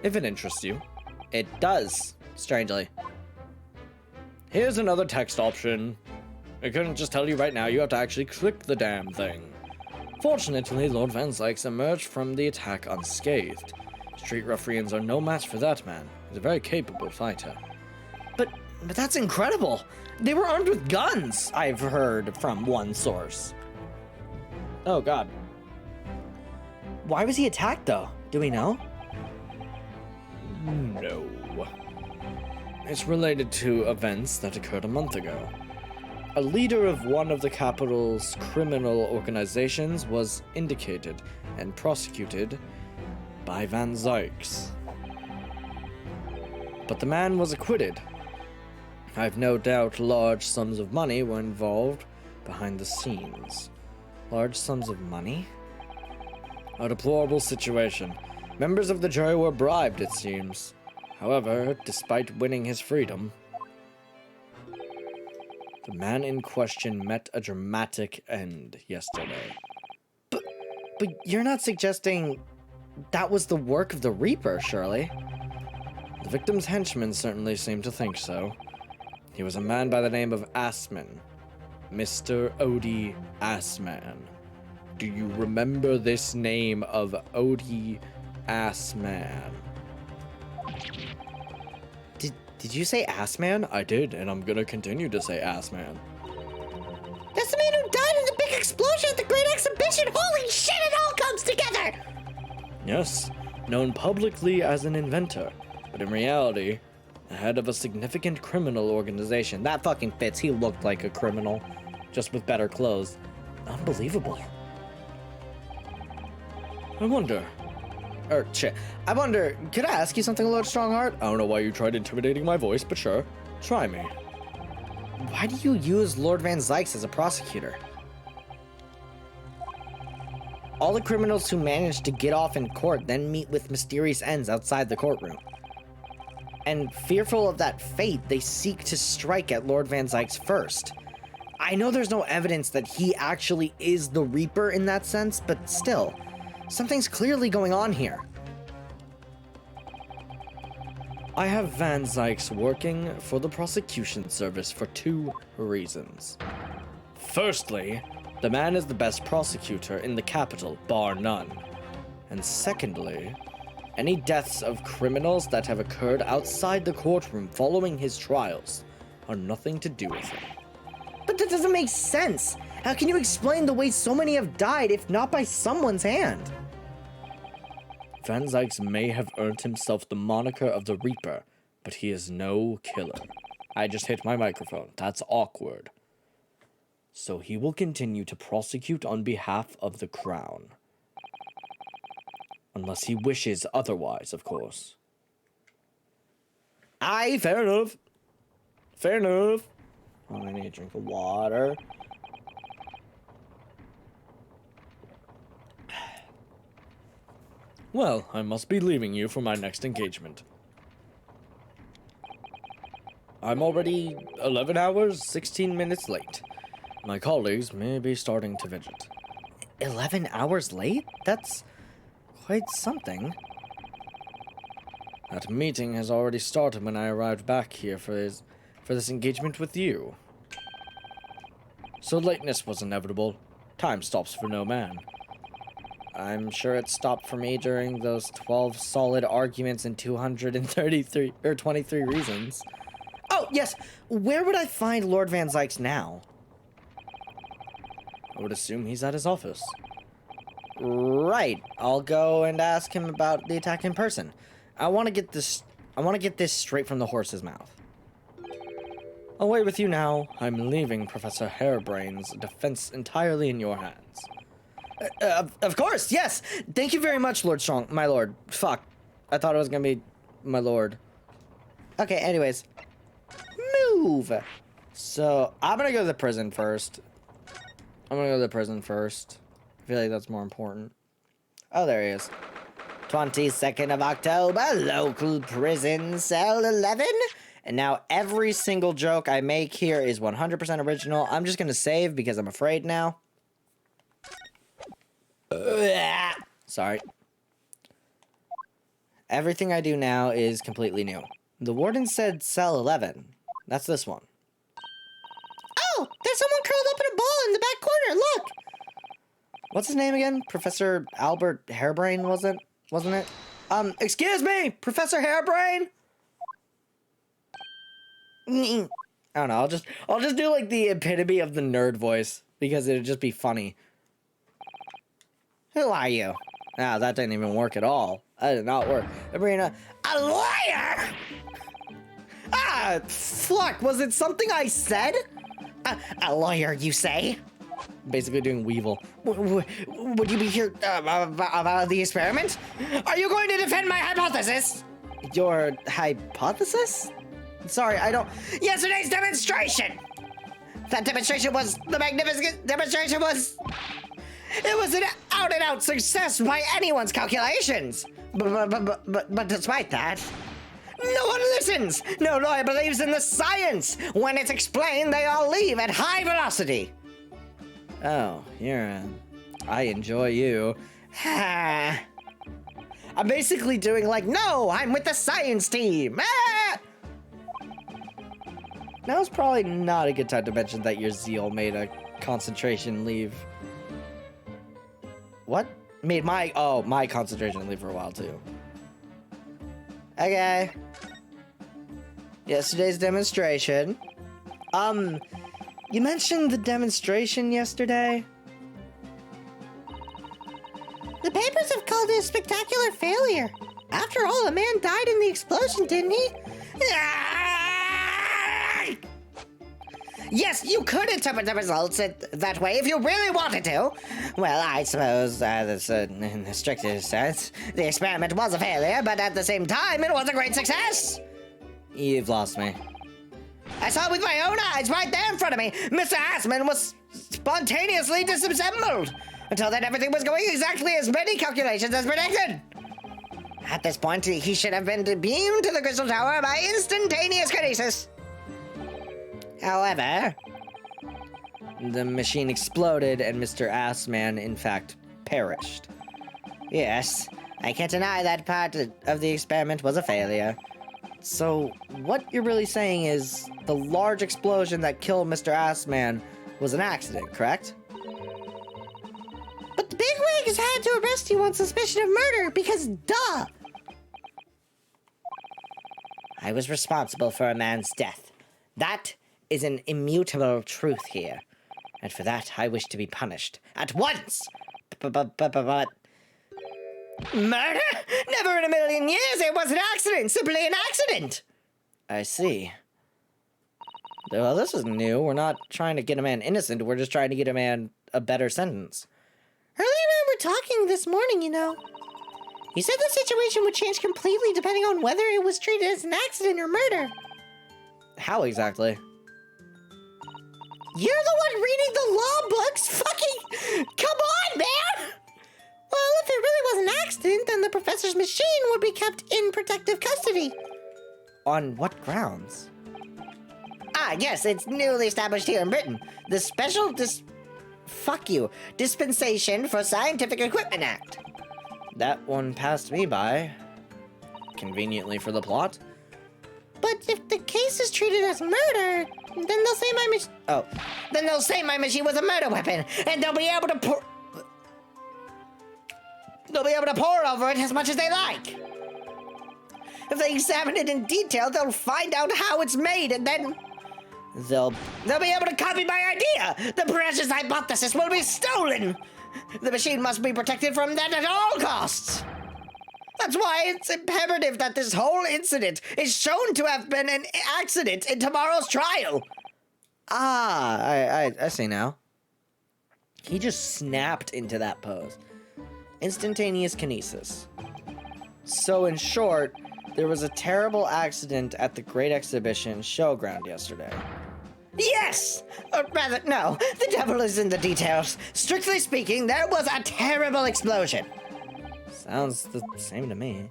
If it interests you. It does, strangely. Here's another text option. I couldn't just tell you right now, you have to actually click the damn thing. Fortunately, Lord Van Zykes emerged from the attack unscathed. Street ruffians are no match for that man. He's a very capable fighter. But that's incredible. They were armed with guns, I've heard from one source. Oh god. Why was he attacked though? Do we know? No. It's related to events that occurred a month ago. A leader of one of the capital's criminal organizations was indicated and prosecuted by Van Zykes. But the man was acquitted. I've no doubt large sums of money were involved behind the scenes. Large sums of money? A deplorable situation. Members of the jury were bribed, it seems. However, despite winning his freedom, The man in question met a dramatic end yesterday. But you're not suggesting that was the work of the Reaper, surely? The victim's henchmen certainly seem to think so. He was a man by the name of Assman. Mr. Odie Assman. Do you remember this name of Odie Assman? Did you say Assman? I did, and I'm gonna continue to say Assman. That's the man who died in the big explosion at the Great Exhibition! Holy shit, it all comes together! Yes, known publicly as an inventor, but in reality, the head of a significant criminal organization. That fucking fits. He looked like a criminal, just with better clothes. Unbelievable. I wonder, could I ask you something, Lord Strongheart? I don't know why you tried intimidating my voice, but sure, try me. Why do you use Lord Van Zykes as a prosecutor? All the criminals who manage to get off in court then meet with mysterious ends outside the courtroom. And fearful of that fate, they seek to strike at Lord Van Zykes first. I know there's no evidence that he actually is the Reaper in that sense, but still, something's clearly going on here. I have Van Zykes working for the prosecution service for 2 reasons. Firstly, the man is the best prosecutor in the capital, bar none. And secondly, any deaths of criminals that have occurred outside the courtroom following his trials are nothing to do with him. But that doesn't make sense. How can you explain the way so many have died if not by someone's hand? Van Zykes may have earned himself the moniker of the Reaper, but he is no killer. I just hit my microphone. That's awkward. So he will continue to prosecute on behalf of the Crown. Unless he wishes otherwise, of course. Fair enough. Fair enough. Oh, I need a drink of water. Well, I must be leaving you for my next engagement. I'm already 11 hours, 16 minutes late. My colleagues may be starting to visit. 11 hours late? That's quite something. That meeting has already started when I arrived back here for this engagement with you. So lateness was inevitable. Time stops for no man. I'm sure it stopped for me during those 12 solid arguments and 233 or 23 reasons. Oh, yes. Where would I find Lord Van Zykes now? I would assume he's at his office. Right. I'll go and ask him about the attack in person. I want to get this straight from the horse's mouth. Away with you now. I'm leaving Professor Hairbrain's defense entirely in your hands. Of course, yes. Thank you very much, Lord Strong. My lord. Fuck. I thought it was gonna be my lord. Okay, anyways. Move. So, I'm gonna go to the prison first. I feel like that's more important. Oh, there he is. 22nd of October, local prison, cell 11. And now every single joke I make here is 100% original. I'm just gonna save because I'm afraid now. Sorry. Everything I do now is completely new. The warden said cell 11. That's this one. Oh, there's someone curled up in a ball in the back corner, look! What's his name again? Professor Albert Hairbrain, wasn't it? Excuse me, Professor Hairbrain? I don't know, I'll just do like the epitome of the nerd voice because it'd just be funny. Who are you? Ah, that didn't even work at all. That did not work. Sabrina, a liar! Ah, fuck, was it something I said? A lawyer, you say? Basically doing Weevil. Would you be here about the experiment? Are you going to defend my hypothesis? Your hypothesis? Sorry, I don't... Yesterday's demonstration! That demonstration was... The magnificent demonstration was... It was an out-and-out success by anyone's calculations! But despite that... No one listens! No lawyer believes in the science! When it's explained, they all leave at high velocity! Oh, I enjoy you. I'm basically doing like, no, I'm with the science team! Ah! Now's probably not a good time to mention that your zeal made a concentration leave. What? Made my concentration leave for a while too. Okay. Yesterday's demonstration. You mentioned the demonstration yesterday? The papers have called it a spectacular failure. After all, a man died in the explosion, didn't he? Yes, you could interpret the results that way if you really wanted to. Well, I suppose that's in the strictest sense. The experiment was a failure, but at the same time, it was a great success. You've lost me. I saw it with my own eyes right there in front of me. Mr. Assman was spontaneously disassembled. Until then, everything was going exactly as many calculations as predicted. At this point, he should have been beamed to the Crystal Tower by instantaneous kinesis. However, the machine exploded and Mr. Assman, in fact, perished. Yes, I can't deny that part of the experiment was a failure. So, what you're really saying is the large explosion that killed Mr. Assman was an accident, correct? But the bigwigs had to arrest you on suspicion of murder because, duh! I was responsible for a man's death. That is an immutable truth here. And for that, I wish to be punished. At once! But... Murder? Never in a million years! It was an accident! Simply an accident! I see. Well, this is new. We're not trying to get a man innocent. We're just trying to get a man a better sentence. Earlier and I were talking this morning, you know. He said the situation would change completely depending on whether it was treated as an accident or murder. How exactly? You're the one reading the law books? Fucking... Come on, man! Well, if it really was an accident, then the professor's machine would be kept in protective custody. On what grounds? Ah, yes, it's newly established here in Britain. The Special Dispensation for Scientific Equipment Act. That one passed me by. Conveniently for the plot. But if the case is treated as murder, then they'll say my machine... Oh. Then they'll say my machine was a murder weapon, and they'll be able to pour... They'll be able to pour over it as much as they like. If they examine it in detail, they'll find out how it's made, and then... They'll be able to copy my idea! The precious hypothesis will be stolen! The machine must be protected from that at all costs! That's why it's imperative that this whole incident is shown to have been an accident in tomorrow's trial! Ah, I see now. He just snapped into that pose. Instantaneous kinesis. So in short, there was a terrible accident at the Great Exhibition showground yesterday. Yes! Or rather, no. The devil is in the details. Strictly speaking, there was a terrible explosion. Sounds the same to me.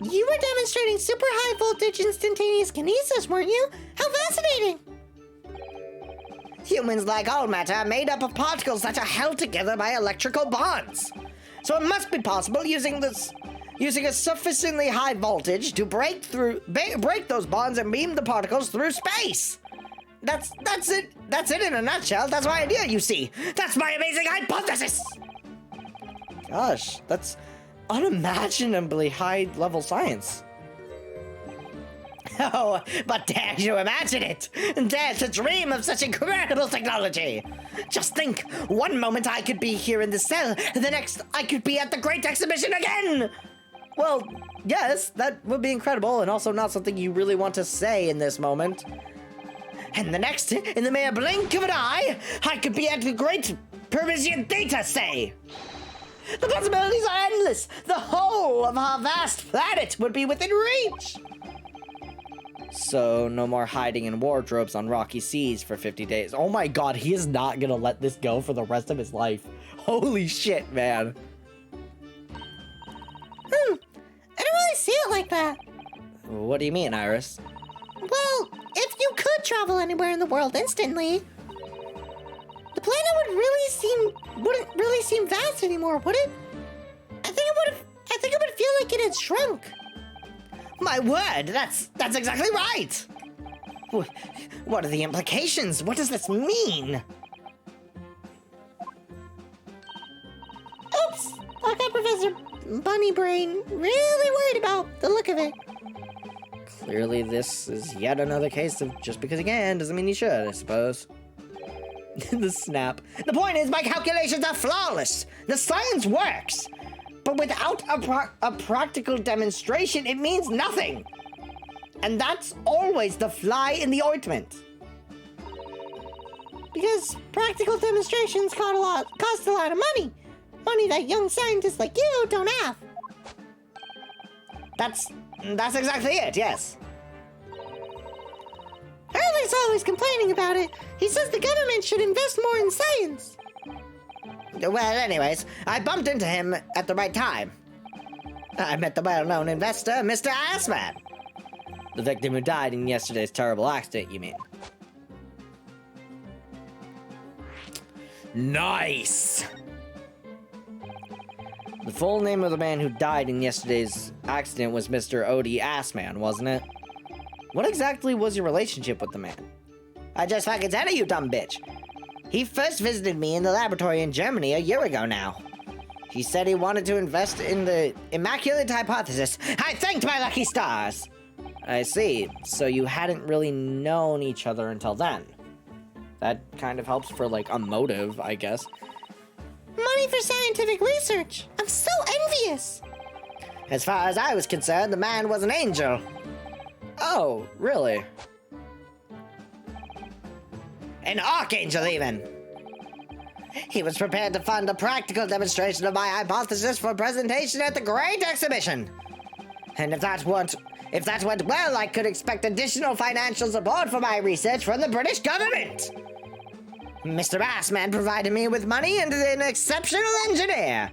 You were demonstrating super high voltage instantaneous kinesis, weren't you? How fascinating! Humans, like all matter, are made up of particles that are held together by electrical bonds. So it must be possible using a sufficiently high voltage to break those bonds and beam the particles through space. That's it. That's it in a nutshell. That's my idea, you see. That's my amazing hypothesis. Gosh, that's unimaginably high-level science. Oh, but dare you imagine it? Dare to dream of such incredible technology? Just think, one moment I could be here in the cell, the next I could be at the Great Exhibition again! Well, yes, that would be incredible, and also not something you really want to say in this moment. And the next, in the mere blink of an eye, I could be at the Great Parisian Theatre, say! The possibilities are endless! The whole of our vast planet would be within reach! So, no more hiding in wardrobes on rocky seas for 50 days. Oh my god, he is not gonna let this go for the rest of his life. Holy shit, man. I don't like that. What do you mean, Iris? Well, if you could travel anywhere in the world instantly, the planet wouldn't really seem vast anymore, would it? I think it would feel like it had shrunk. My word, that's exactly right. What are the implications? What does this mean? Oops, I got Professor Bunny Brain really worried about the look of it. Clearly, this is yet another case of just because you can doesn't mean you should, I suppose. The snap. The point is, my calculations are flawless. The science works. But without a practical demonstration, it means nothing. And that's always the fly in the ointment. Because practical demonstrations cost a lot of money. Money that young scientists like you don't have. That's exactly it, yes. Hurley's always complaining about it. He says the government should invest more in science. Well, anyways, I bumped into him at the right time. I met the well-known investor, Mr. Assman. The victim who died in yesterday's terrible accident, you mean? Nice! The full name of the man who died in yesterday's accident was Mr. O.D. Assman, wasn't it? What exactly was your relationship with the man? I just fucking said it, you dumb bitch. He first visited me in the laboratory in Germany a year ago now. He said he wanted to invest in the immaculate hypothesis. I thanked my lucky stars! I see. So you hadn't really known each other until then. That kind of helps for, like, a motive, I guess. Money for scientific research. I'm so envious. As far as I was concerned, the man was an angel. Oh, really? An archangel, even. He was prepared to fund a practical demonstration of my hypothesis for presentation at the Great Exhibition. And if that went well, I could expect additional financial support for my research from the British government. Mr. Assman provided me with money and an exceptional engineer.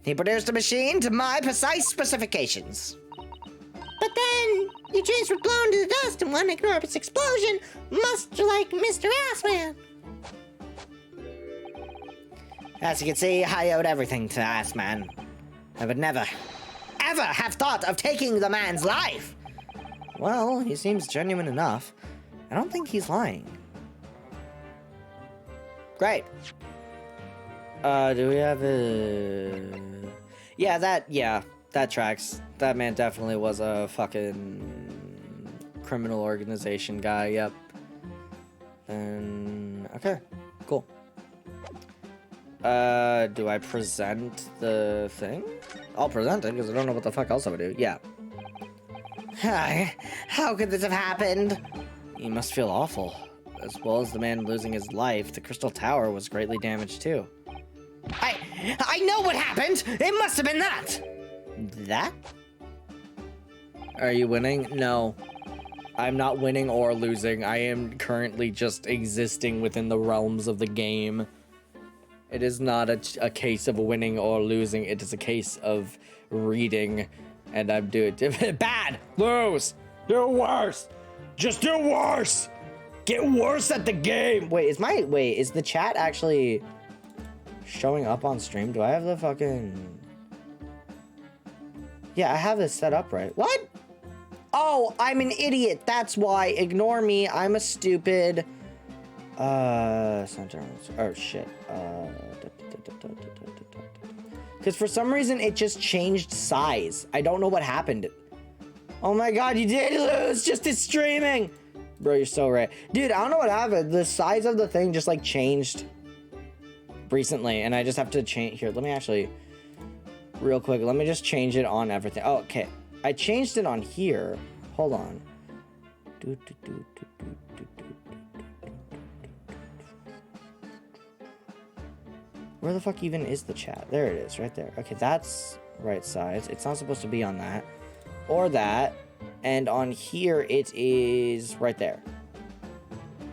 He produced a machine to my precise specifications. But then, your dreams were blown to the dust in one enormous explosion, much like Mr. Assman. As you can see, I owed everything to Assman. I would never, ever have thought of taking the man's life. Well, he seems genuine enough. I don't think he's lying. Great. Do we have a... Yeah, that tracks. That man definitely was a fucking criminal organization guy, yep. And... okay, cool. Do I present the thing? I'll present it, because I don't know what the fuck else I would do. Yeah. How could this have happened? You must feel awful. As well as the man losing his life, the Crystal Tower was greatly damaged too. I know what happened! It must have been that! That? Are you winning? No. I'm not winning or losing. I am currently just existing within the realms of the game. It is not a case of winning or losing. It is a case of reading. And I'm doing bad. Lose. Do worse. Just do worse. Get worse at the game. Wait, is the chat actually showing up on stream? Do I have the fucking... Yeah, I have this set up right. What? Oh, I'm an idiot. That's why. Ignore me. I'm a stupid... Center. Oh, shit. Because for some reason, it just changed size. I don't know what happened. Oh my god, you did lose. Just it's streaming. Bro, you're so right. Dude, I don't know what happened. The size of the thing just, like, changed recently. And I just have to change... Here, let me actually... Real quick, let me just change it on everything. Oh, okay. I changed it on here. Hold on. Where the fuck even is the chat? There it is, right there. Okay, that's right size. It's not supposed to be on that. Or that. And on here, it is right there.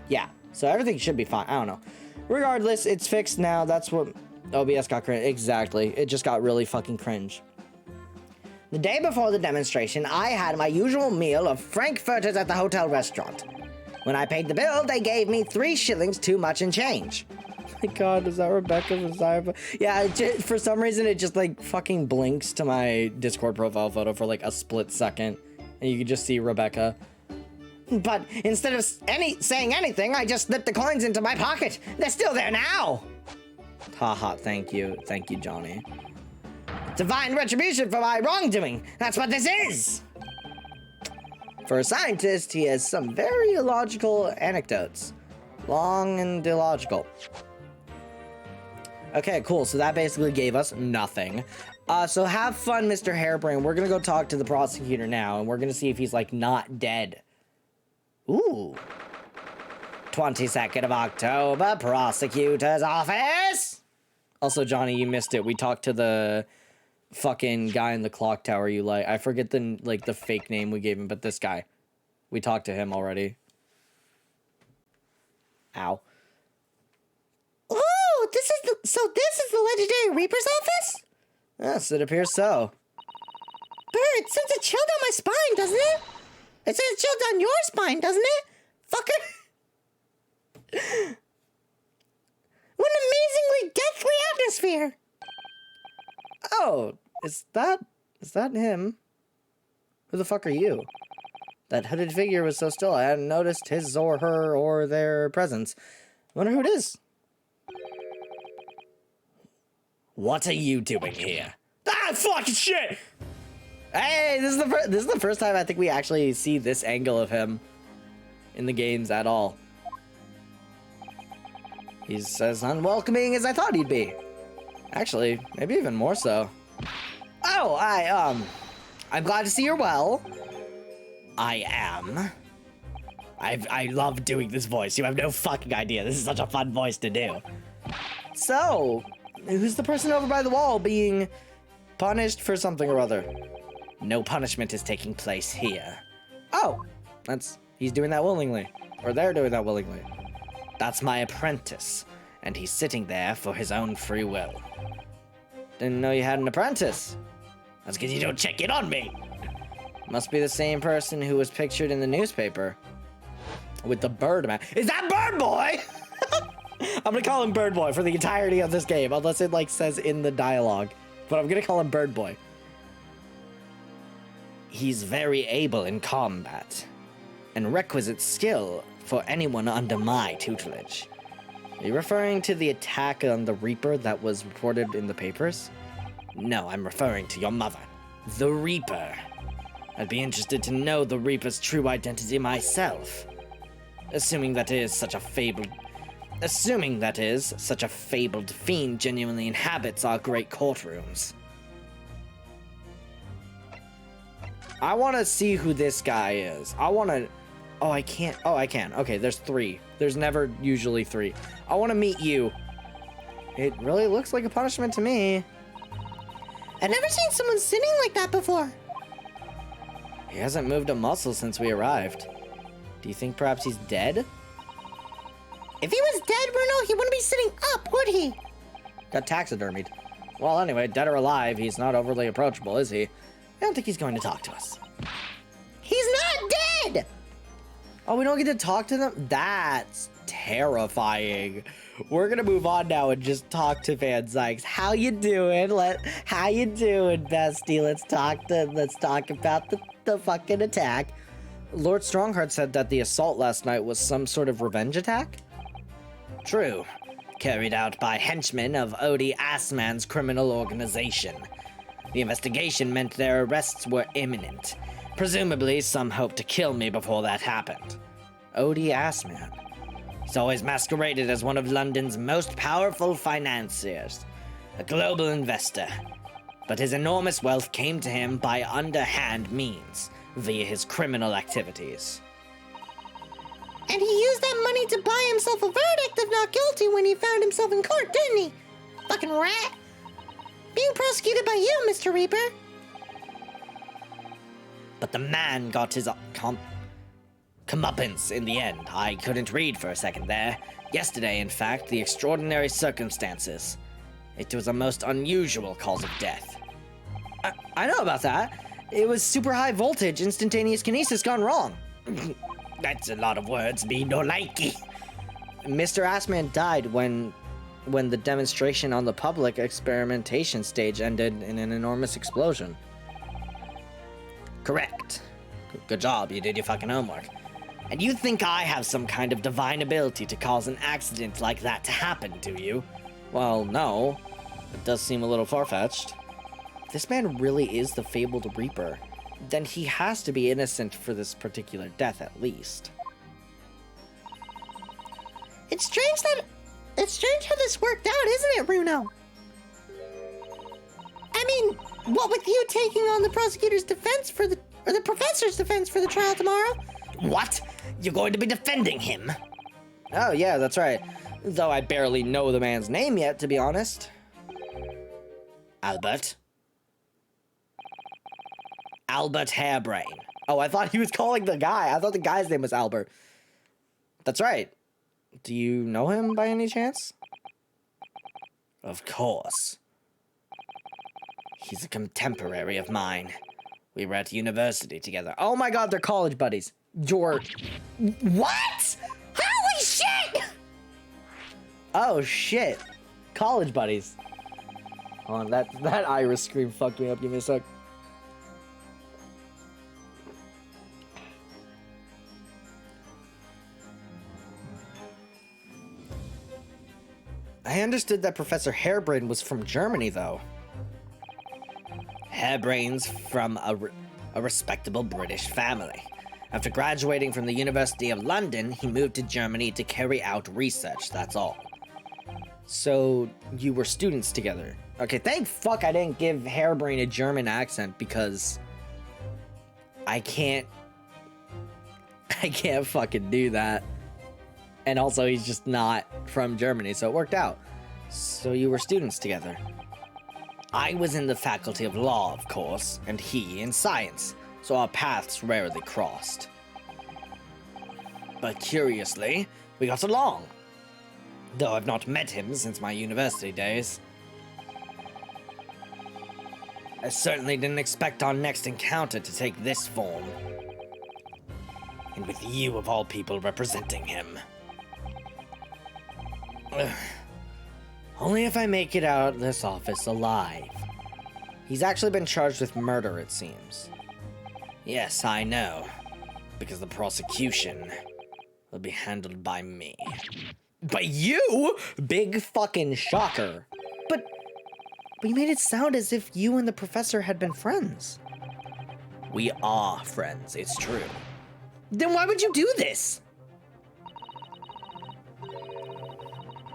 Yeah, so everything should be fine. I don't know. Regardless, it's fixed now. That's what OBS got cringe. Exactly. It just got really fucking cringe. The day before the demonstration, I had my usual meal of frankfurters at the hotel restaurant. When I paid the bill, they gave me 3 shillings too much in change. My God, is that Rebecca from Cyber? Yeah, for some reason it just like fucking blinks to my Discord profile photo for like a split second, and you can just see Rebecca. But instead of saying anything, I just slipped the coins into my pocket. They're still there now. Haha, thank you, Johnny. Divine retribution for my wrongdoing. That's what this is. For a scientist, he has some very illogical anecdotes. Long and illogical. Okay, cool. So that basically gave us nothing. So have fun, Mr. Hairbrain. We're gonna go talk to the prosecutor now, and we're gonna see if he's, like, not dead. Ooh. 22nd of October, prosecutor's office. Also, Johnny, you missed it. We talked to the fucking guy in the clock tower you like. I forget the fake name we gave him, but this guy. We talked to him already. Ow. Ooh, this is the legendary Reaper's office? Yes, it appears so. Bird, it sends a chill down my spine, doesn't it? It sends a chill down your spine, doesn't it? Fucker. What an amazingly deathly atmosphere. Oh, is that him? Who the fuck are you? That hooded figure was so still I hadn't noticed his or her or their presence. Wonder who it is. What are you doing here? Ah, fucking shit! Hey, this is the first time I think we actually see this angle of him in the games at all. He's as unwelcoming as I thought he'd be. Actually, maybe even more so. Oh, I'm glad to see you're well. I am. I love doing this voice. You have no fucking idea. This is such a fun voice to do. So, who's the person over by the wall being punished for something or other? No punishment is taking place here. Oh, he's doing that willingly. Or they're doing that willingly. That's my apprentice, and he's sitting there for his own free will. Didn't know you had an apprentice. That's because you don't check in on me. Must be the same person who was pictured in the newspaper. With the bird man. Is that Bird Boy? I'm gonna call him Bird Boy for the entirety of this game, unless it like says in the dialogue. But I'm gonna call him Bird Boy. He's very able in combat, and requisite skill for anyone under my tutelage. Are you referring to the attack on the Reaper that was reported in the papers? No, I'm referring to your mother, the Reaper. I'd be interested to know the Reaper's true identity myself. Assuming that is such a fabled fiend genuinely inhabits our great courtrooms. I want to see who this guy is. Oh, I can't. Oh, I can. Okay, there's 3. There's never usually 3. I want to meet you. It really looks like a punishment to me. I've never seen someone sitting like that before. He hasn't moved a muscle since we arrived. Do you think perhaps he's dead? If he was dead, Bruno, he wouldn't be sitting up, would he? Got taxidermied. Well, anyway, dead or alive, he's not overly approachable, is he? I don't think he's going to talk to us. He's not dead! Oh, we don't get to talk to them? That's terrifying. We're gonna move on now and just talk to Van Zykes. How you doing? How you doing, bestie? Let's talk about the fucking attack. Lord Strongheart said that the assault last night was some sort of revenge attack? True. Carried out by henchmen of Odie Assman's criminal organization. The investigation meant their arrests were imminent. Presumably, some hoped to kill me before that happened. Odie Assman. He's always masqueraded as one of London's most powerful financiers, a global investor. But his enormous wealth came to him by underhand means, via his criminal activities. And he used that money to buy himself a verdict of not guilty when he found himself in court, didn't he? Fucking rat. Being prosecuted by you, Mr. Reaper. But the man got his comeuppance in the end. I couldn't read for a second there. Yesterday, in fact, the extraordinary circumstances. It was a most unusual cause of death. I know about that. It was super high voltage, instantaneous kinesis gone wrong. That's a lot of words, me no likey. Mr. Assman died when the demonstration on the public experimentation stage ended in an enormous explosion. Correct. Good job, you did your fucking homework. And you think I have some kind of divine ability to cause an accident like that to happen, do you? Well, no. It does seem a little far-fetched. If this man really is the fabled Reaper, then he has to be innocent for this particular death at least. It's strange how this worked out, isn't it, Bruno? I mean, what with you taking on the prosecutor's defense or the professor's defense for the trial tomorrow? What? You're going to be defending him? Oh yeah, that's right. Though I barely know the man's name yet, to be honest. Albert? Albert Hairbrain. Oh, I thought he was calling the guy. I thought the guy's name was Albert. That's right. Do you know him by any chance? Of course. He's a contemporary of mine. We were at university together. Oh my god, they're college buddies. What? Holy shit! Oh shit. College buddies. Hold on, that iris scream fucked me up. Give me a sec. I understood that Professor Hairbrain was from Germany, though. Hairbrain's from a respectable British family. After graduating from the University of London, he moved to Germany to carry out research, that's all. So, you were students together. Okay, thank fuck I didn't give Hairbrain a German accent, because I can't fucking do that. And also, he's just not from Germany, so it worked out. So you were students together. I was in the Faculty of Law, of course, and he in Science, so our paths rarely crossed. But curiously, we got along. Though I've not met him since my university days. I certainly didn't expect our next encounter to take this form. And with you, of all people, representing him. Only if I make it out of this office alive. He's actually been charged with murder, it seems. Yes, I know. Because the prosecution will be handled by me. By you? Big fucking shocker. But you made it sound as if you and the professor had been friends. We are friends, it's true. Then why would you do this?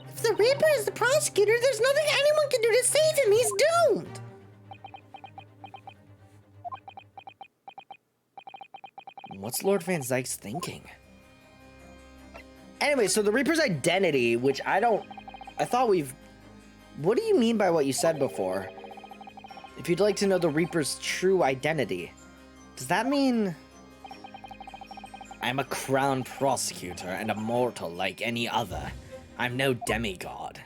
If the Reaper is the prosecutor, there's nothing anyone can do to save him. He's doomed. What's Lord Van Zyke's thinking? Anyway, so the Reaper's identity, which what do you mean by what you said before? If you'd like to know the Reaper's true identity, does that mean... I'm a crown prosecutor and a mortal like any other. I'm no demigod.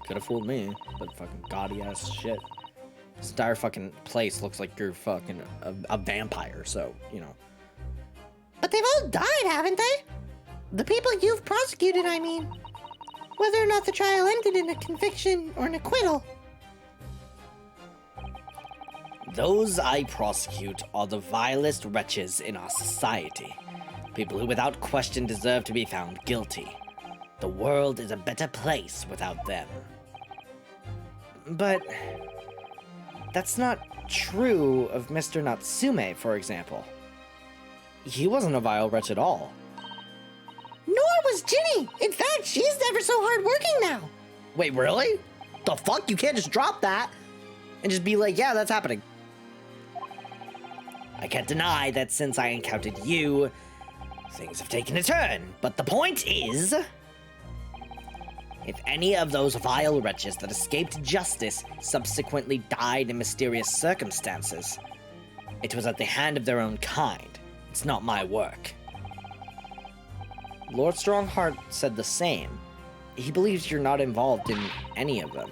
Could have fooled me, but fucking gaudy ass shit. This entire fucking place looks like you're fucking a vampire, so, you know. But they've all died, haven't they? The people you've prosecuted, I mean. Whether or not the trial ended in a conviction or an acquittal. Those I prosecute are the vilest wretches in our society. People who without question deserve to be found guilty. The world is a better place without them. But that's not true of Mr. Natsume, for example. He wasn't a vile wretch at all. Nor was Ginny. In fact, she's ever so hardworking now. Wait, really? The fuck? You can't just drop that and just be like, yeah, that's happening. I can't deny that since I encountered you, things have taken a turn. But the point is, if any of those vile wretches that escaped justice subsequently died in mysterious circumstances, it was at the hand of their own kind. It's not my work. Lord Strongheart said the same. He believes you're not involved in any of them.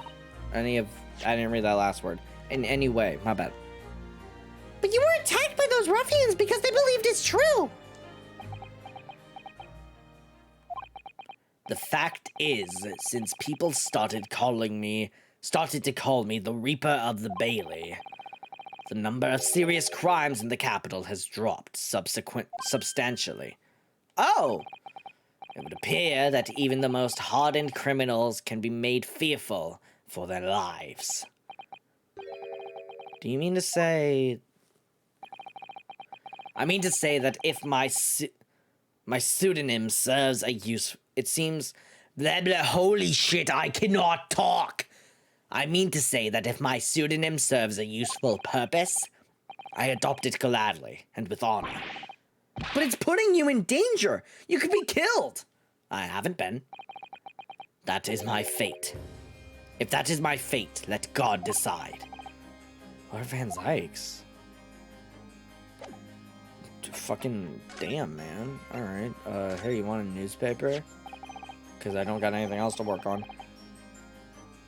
I didn't read that last word. In any way, my bad. But you were attacked by those ruffians because they believed it's true. The fact is, since people started to call me the Reaper of the Bailey, the number of serious crimes in the capital has dropped substantially. Oh! It would appear that even the most hardened criminals can be made fearful for their lives. Do you mean to say... I mean to say that if my pseudonym serves a use... It seems... Blah blah, holy shit, I cannot talk! I mean to say that if my pseudonym serves a useful purpose, I adopt it gladly and with honor. But it's putting you in danger! You could be killed! I haven't been. That is my fate. If that is my fate, let God decide. Lord Van Zykes. Fucking damn, man. Alright, hey, you want a newspaper? Because I don't got anything else to work on.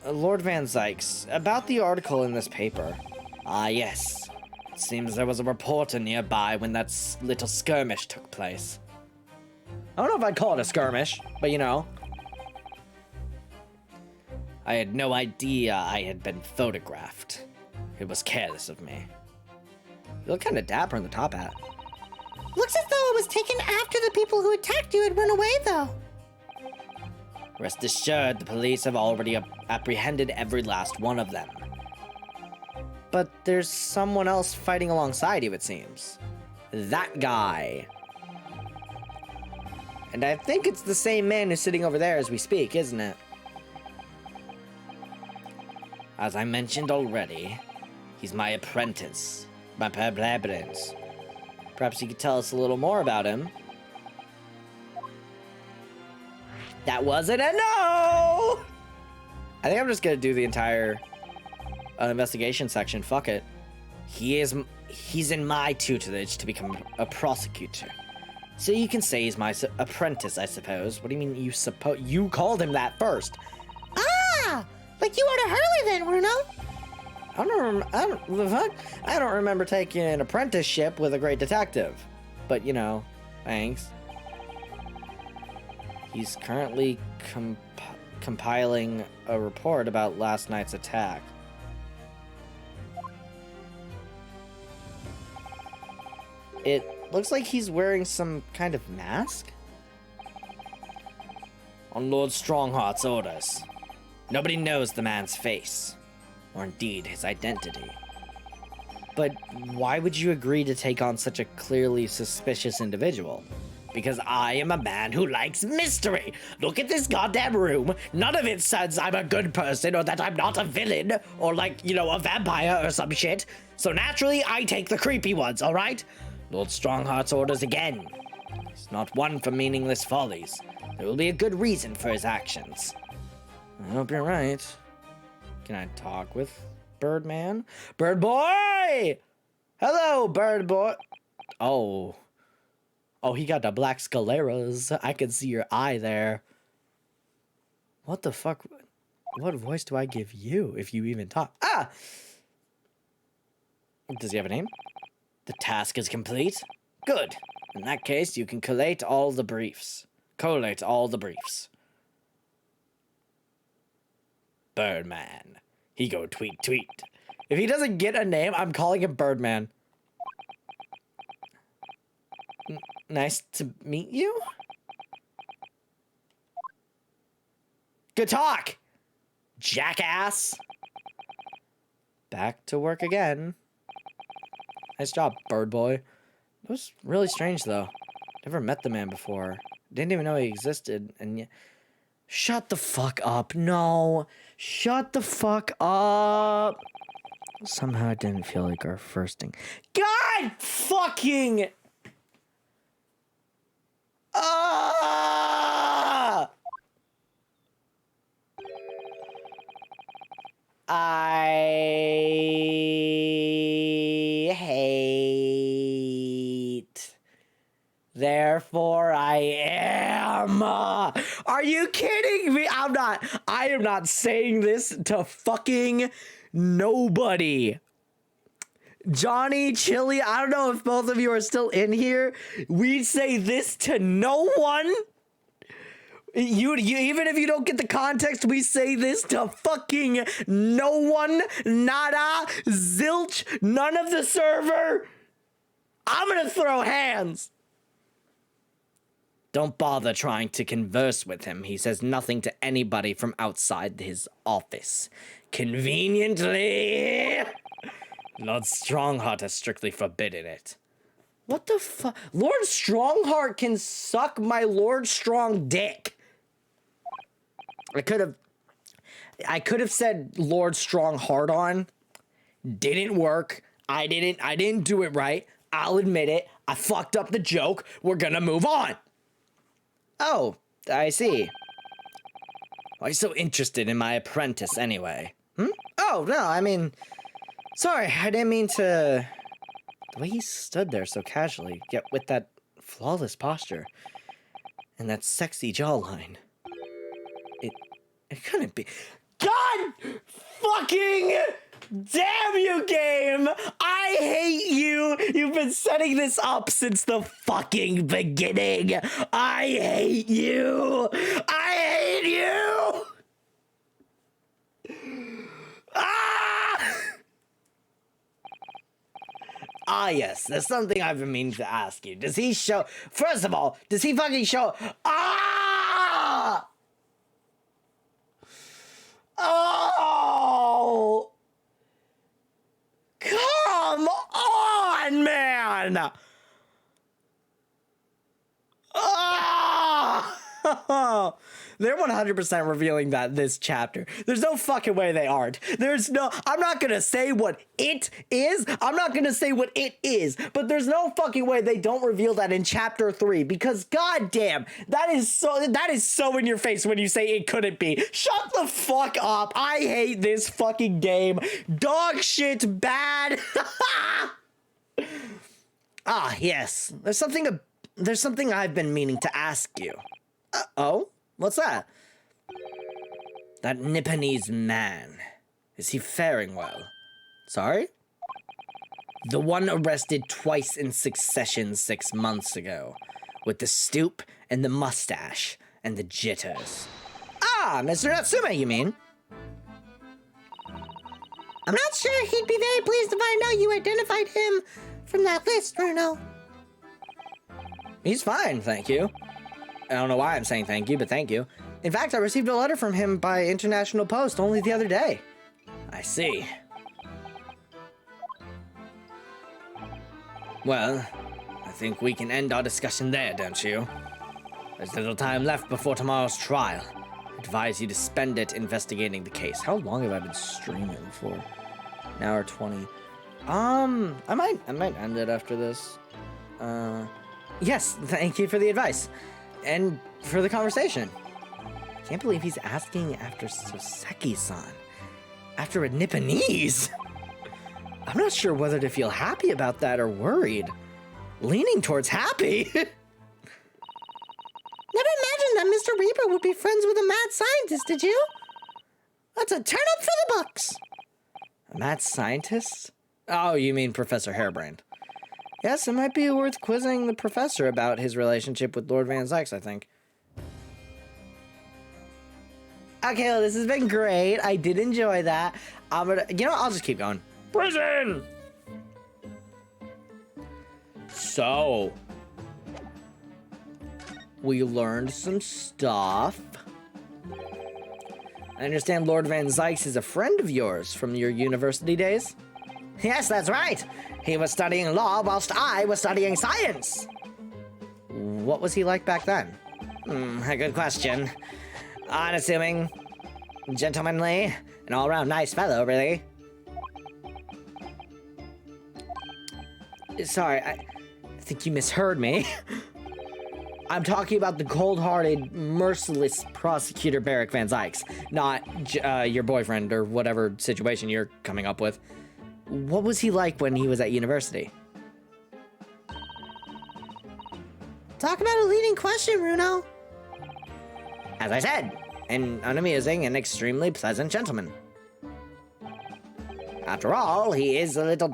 Lord Van Zykes, about the article in this paper. Ah, yes. It seems there was a reporter nearby when that little skirmish took place. I don't know if I'd call it a skirmish, but you know. I had no idea I had been photographed. It was careless of me. You look kind of dapper in the top hat. Looks as though it was taken after the people who attacked you had run away, though. Rest assured, the police have already apprehended every last one of them. But there's someone else fighting alongside you, it seems. That guy. And I think it's the same man who's sitting over there as we speak, isn't it? As I mentioned already, he's my apprentice, my perhaps you could tell us a little more about him. That wasn't a no! I think I'm just gonna do the entire investigation section. Fuck it. He's in my tutelage to become a prosecutor. So you can say he's my apprentice, I suppose. What do you mean you called him that first? Ah! Like you are to Hurley then, Bruno? I don't remember taking an apprenticeship with a great detective. But, you know, thanks. He's currently compiling a report about last night's attack. It looks like he's wearing some kind of mask? On Lord Strongheart's orders. Nobody knows the man's face, or indeed his identity. But why would you agree to take on such a clearly suspicious individual? Because I am a man who likes mystery. Look at this goddamn room. None of it says I'm a good person or that I'm not a villain or like, you know, a vampire or some shit. So naturally, I take the creepy ones, all right? Lord Strongheart's orders again. He's not one for meaningless follies. There will be a good reason for his actions. I hope you're right. Can I talk with Birdman? Bird Boy! Hello, Bird Boy. Oh. Oh, he got the black scaleras. I can see your eye there. What the fuck? What voice do I give you if you even talk? Ah! Does he have a name? The task is complete. Good. In that case, you can collate all the briefs. Collate all the briefs. Birdman. He go tweet tweet. If he doesn't get a name, I'm calling him Birdman. Nice to meet you. Good talk, jackass. Back to work again. Nice job, Bird Boy. It was really strange, though. Never met the man before. Didn't even know he existed, and yet... Shut the fuck up. No. Shut the fuck up. Somehow it didn't feel like our first thing. God fucking... I hate. Therefore, I am. Are you kidding me? I am not saying this to fucking nobody. Johnny, Chili, I don't know if both of you are still in here. We say this to no one. You even if you don't get the context, we say this to fucking no one. Nada, zilch, none of the server. I'm gonna throw hands. Don't bother trying to converse with him. He says nothing to anybody from outside his office. Conveniently, Lord Strongheart has strictly forbidden it. What the fuck? Lord Strongheart can suck my Lord Strong dick. I could have said Lord Strong hard on. Didn't work. I didn't do it right. I'll admit it. I fucked up the joke. We're gonna move on. Oh, I see. Why are you so interested in my apprentice anyway? Oh, no, I mean, sorry, I didn't mean to. The way he stood there so casually, yet with that flawless posture and that sexy jawline. It couldn't be. God fucking damn you, game! I hate you! You've been setting this up since the fucking beginning! I hate you! I hate you! Ah! Ah, yes, there's something I've been meaning to ask you. Does he show... First of all, does he fucking show... Ah! Oh! Come on, man! Oh! They're 100% revealing that this chapter. There's no fucking way they aren't. I'm not gonna say what it is. I'm not gonna say what it is, but there's no fucking way they don't reveal that in chapter 3 because goddamn, that is so in your face when you say it couldn't be. Shut the fuck up. I hate this fucking game. Dog shit bad. Ah, yes. There's something I've been meaning to ask you. Oh? What's that? That Nipponese man. Is he faring well? Sorry? The one arrested twice in succession 6 months ago. With the stoop and the mustache and the jitters. Ah, Mr. Natsume, you mean? I'm not sure he'd be very pleased to find out you identified him from that list, Bruno. He's fine, thank you. I don't know why I'm saying thank you, but thank you. In fact, I received a letter from him by international post only the other day. I see. Well, I think we can end our discussion there, don't you? There's little time left before tomorrow's trial. I advise you to spend it investigating the case. How long have I been streaming for? An hour 20. I might end it after this. Yes, thank you for the advice. And for the conversation. Can't believe he's asking after Soseki-san. After a Nipponese. I'm not sure whether to feel happy about that or worried. Leaning towards happy. Never imagined that Mr. Reaper would be friends with a mad scientist, did you? That's a turn up for the books. A mad scientist? Oh, you mean Professor Harebrand. Yes, it might be worth quizzing the professor about his relationship with Lord Van Zykes, I think. Okay, well, this has been great. I did enjoy that. I'll just keep going. Prison! So, we learned some stuff. I understand Lord Van Zykes is a friend of yours from your university days? Yes, that's right. He was studying law whilst I was studying science. What was he like back then? A good question. Unassuming, gentlemanly, an all-round nice fellow, really. Sorry, I think you misheard me. I'm talking about the cold-hearted, merciless prosecutor Barrick Van Zykes, not your boyfriend or whatever situation you're coming up with. What was he like when he was at university? Talk about a leading question, Bruno. As I said, an unamusing and extremely pleasant gentleman. After all, he is a little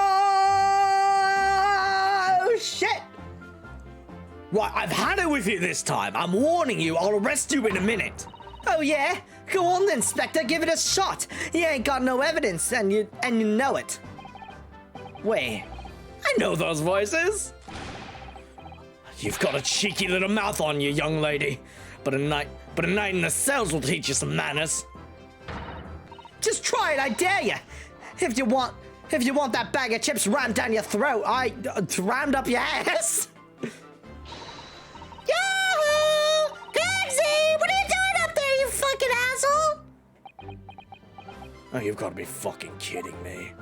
Bye! Right, I've had it with you this time. I'm warning you, I'll arrest you in a minute. Oh yeah? Go on then, Spectre, give it a shot. You ain't got no evidence, and you know it. Wait, I know those voices. You've got a cheeky little mouth on you, young lady. But a night in the cells will teach you some manners. Just try it, I dare you. If you want that bag of chips rammed down your throat, rammed up your ass. Yahoo! Gagsy, what are you doing up there, you fucking asshole? Oh, you've got to be fucking kidding me.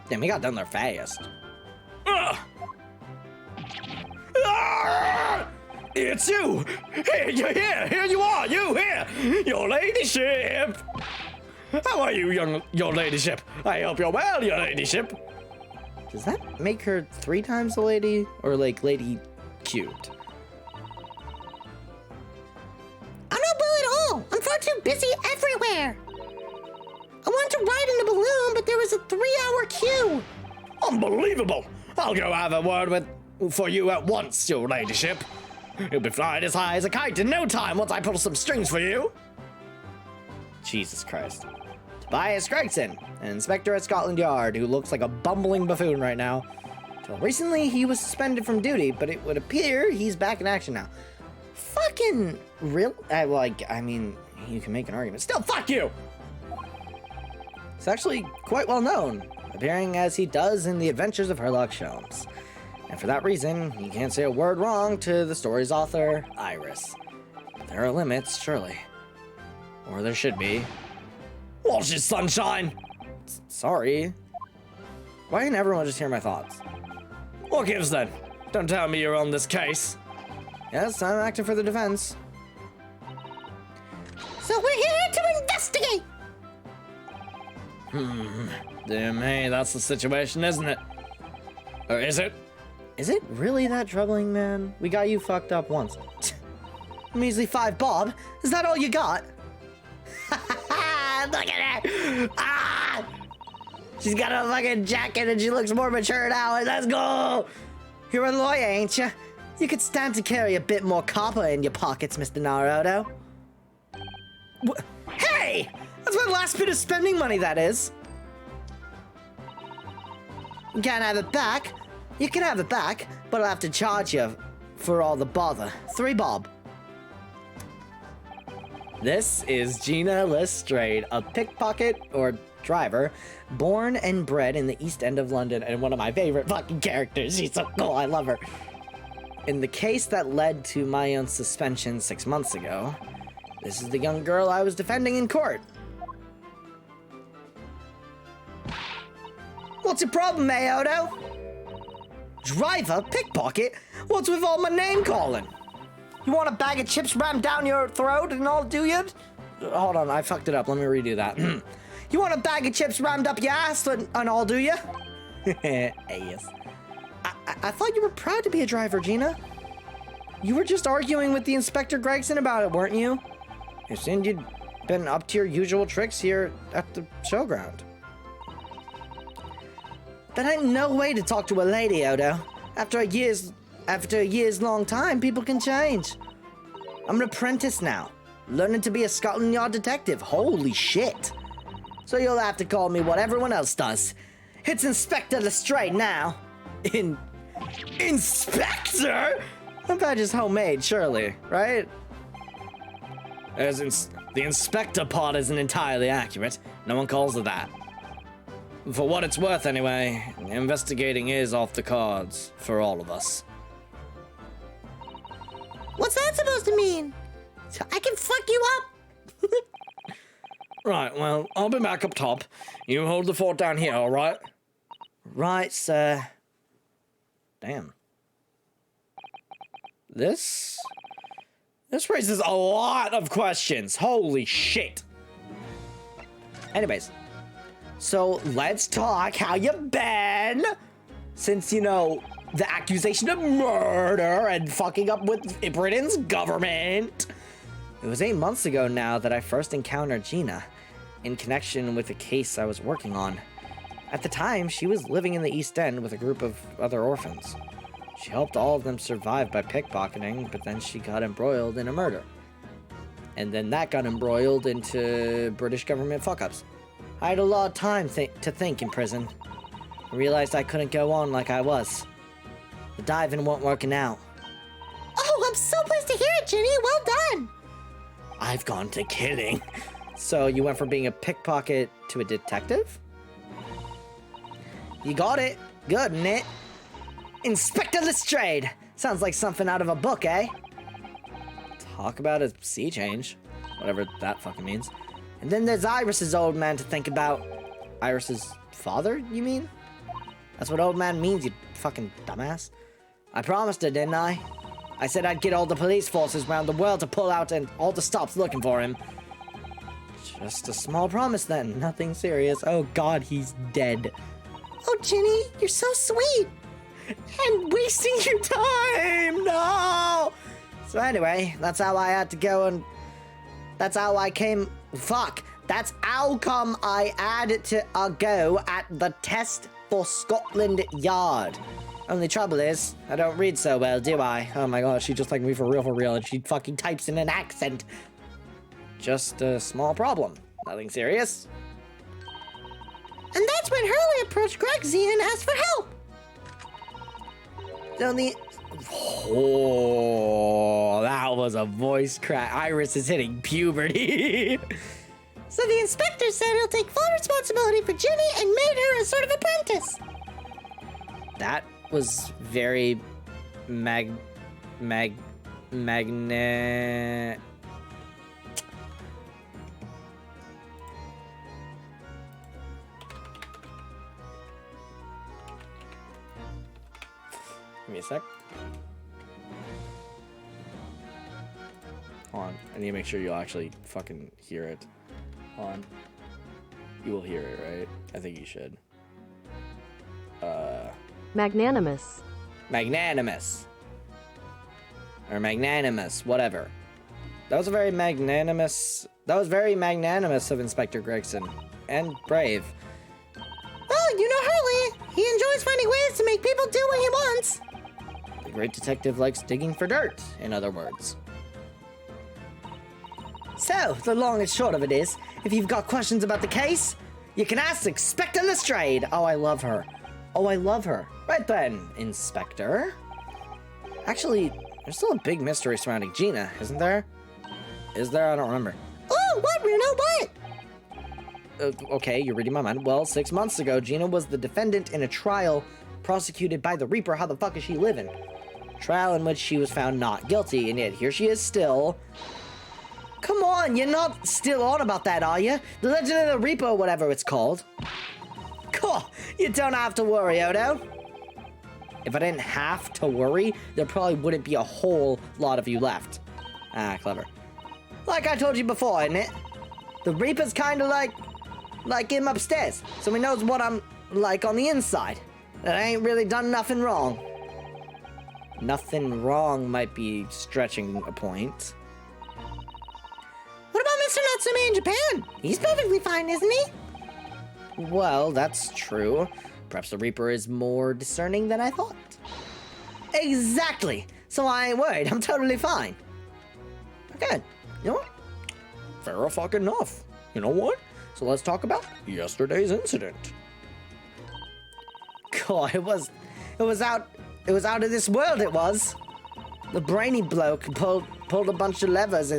Damn, he got done there fast. Ugh. Ah! It's you! Here, you're here! Here you are! You here! Your ladyship! How are you, your ladyship? I hope you're well, your ladyship. Does that make her 3 times a lady? Or like lady cubed? I'm not well at all. I'm far too busy everywhere. I wanted to ride in a balloon, but there was a 3-hour queue. Unbelievable! I'll go have a word for you at once, your ladyship. You'll be flying as high as a kite in no time once I pull some strings for you. Jesus Christ. Tobias Gregson, an inspector at Scotland Yard who looks like a bumbling buffoon right now. Till recently, he was suspended from duty, but it would appear he's back in action now. Fucking real? I mean, you can make an argument. Still, fuck you! It's actually quite well known, appearing as he does in The Adventures of Sherlock Holmes. And for that reason, you can't say a word wrong to the story's author, Iris. But there are limits, surely. Or there should be. Watch it, sunshine! Sorry. Why didn't everyone just hear my thoughts? What gives then? Don't tell me you're on this case. Yes, I'm acting for the defense. So we're here to investigate. Damn, hey, that's the situation, isn't it? Or is it? Is it really that troubling, man? We got you fucked up once. Measly 5 bob? Is that all you got? Look at her! Ah! She's got a fucking jacket and she looks more mature now. Let's go! You're a lawyer, ain't you? You could stand to carry a bit more copper in your pockets, Mr. Naruto. Hey! That's my last bit of spending money, that is. You can't have it back. You can have it back, but I'll have to charge you for all the bother. 3 bob. This is Gina Lestrade, a pickpocket or driver, born and bred in the East End of London, and one of my favorite fucking characters. She's so cool, I love her. In the case that led to my own suspension 6 months ago, this is the young girl I was defending in court. What's your problem, Mayodo? Driver? Pickpocket? What's with all my name calling? You want a bag of chips rammed down your throat and all, do you? Hold on, I fucked it up. Let me redo that. You want a bag of chips rammed up your ass and all, do you? Yes. I thought you were proud to be a driver, Gina. You were just arguing with the Inspector Gregson about it, weren't you? You seemed you'd been up to your usual tricks here at the showground. That ain't no way to talk to a lady, Odo. After a year's long time, people can change. I'm an apprentice now, learning to be a Scotland Yard detective. Holy shit. So you'll have to call me what everyone else does. It's Inspector Lestrade now. Inspector? That badge is homemade, surely, right? The inspector part isn't entirely accurate. No one calls it that. For what it's worth, anyway, investigating is off the cards for all of us. What's that supposed to mean? So I can fuck you up? Right, well, I'll be back up top. You hold the fort down here, all right? Right, sir. Damn. This raises a lot of questions. Holy shit. Anyways, so let's talk how you been. Since, you know, the accusation of murder and fucking up with Britain's government. It was 8 months ago now that I first encountered Gina in connection with a case I was working on. At the time, she was living in the East End with a group of other orphans. She helped all of them survive by pickpocketing, but then she got embroiled in a murder. And then that got embroiled into British government fuck-ups. I had a lot of time to think in prison. I realized I couldn't go on like I was. The diving wasn't working out. Oh, I'm so pleased to hear it, Ginny. Well done. I've gone to killing. So you went from being a pickpocket to a detective? You got it. Good, isn't it? Inspector Lestrade. Sounds like something out of a book, eh? Talk about a sea change. Whatever that fucking means. And then there's Iris's old man to think about. Iris's father, you mean? That's what old man means, you fucking dumbass. I promised her, didn't I? I said I'd get all the police forces around the world to pull out and all the stops looking for him. Just a small promise then, nothing serious. Oh god, he's dead. Oh, Ginny, you're so sweet. And wasting your time. No! So anyway, that's how I had to go and... That's how I came... Fuck! That's how come I had to go at the test for Scotland Yard. Only trouble is, I don't read so well, do I? Oh my god, she just like me for real, and she fucking types in an accent. Just a small problem. Nothing serious. And that's when Hurley approached Gregsy and asked for help. Oh, that was a voice crack. Iris is hitting puberty. So the inspector said he'll take full responsibility for Ginny and made her a sort of apprentice. That was very magne... Give me a sec. Hold on. I need to make sure you'll actually fucking hear it. Hold on. You will hear it, right? I think you should. Magnanimous. Magnanimous. Or magnanimous, whatever. That was very magnanimous of Inspector Gregson. And brave. Well, you know Hurley. He enjoys finding ways to make people do what he wants. The great detective likes digging for dirt, in other words. So, the long and short of it is, if you've got questions about the case, you can ask Inspector Lestrade. Oh, I love her. Oh, I love her. Right then, Inspector. Actually, there's still a big mystery surrounding Gina, isn't there? Is there? I don't remember. Oh, what, Bruno? What? Okay, you're reading my mind. Well, 6 months ago, Gina was the defendant in a trial prosecuted by the Reaper. How the fuck is she living? Trial in which she was found not guilty, and yet here she is still. Come on, you're not still on about that, are you? The Legend of the Reaper, or whatever it's called. Cool, you don't have to worry, Odo. If I didn't have to worry, there probably wouldn't be a whole lot of you left. Ah, clever. Like I told you before, isn't it? The Reaper's kind of like him upstairs, so he knows what I'm like on the inside. And I ain't really done nothing wrong. Nothing wrong might be stretching a point. What about Mr. Natsume in Japan? He's perfectly fine, isn't he? Well, that's true. Perhaps the Reaper is more discerning than I thought. Exactly! So I ain't worried, I'm totally fine. Okay, you know what? Fair fucking enough. You know what? So let's talk about yesterday's incident. God, it was out of this world, it was. The brainy bloke pulled a bunch of levers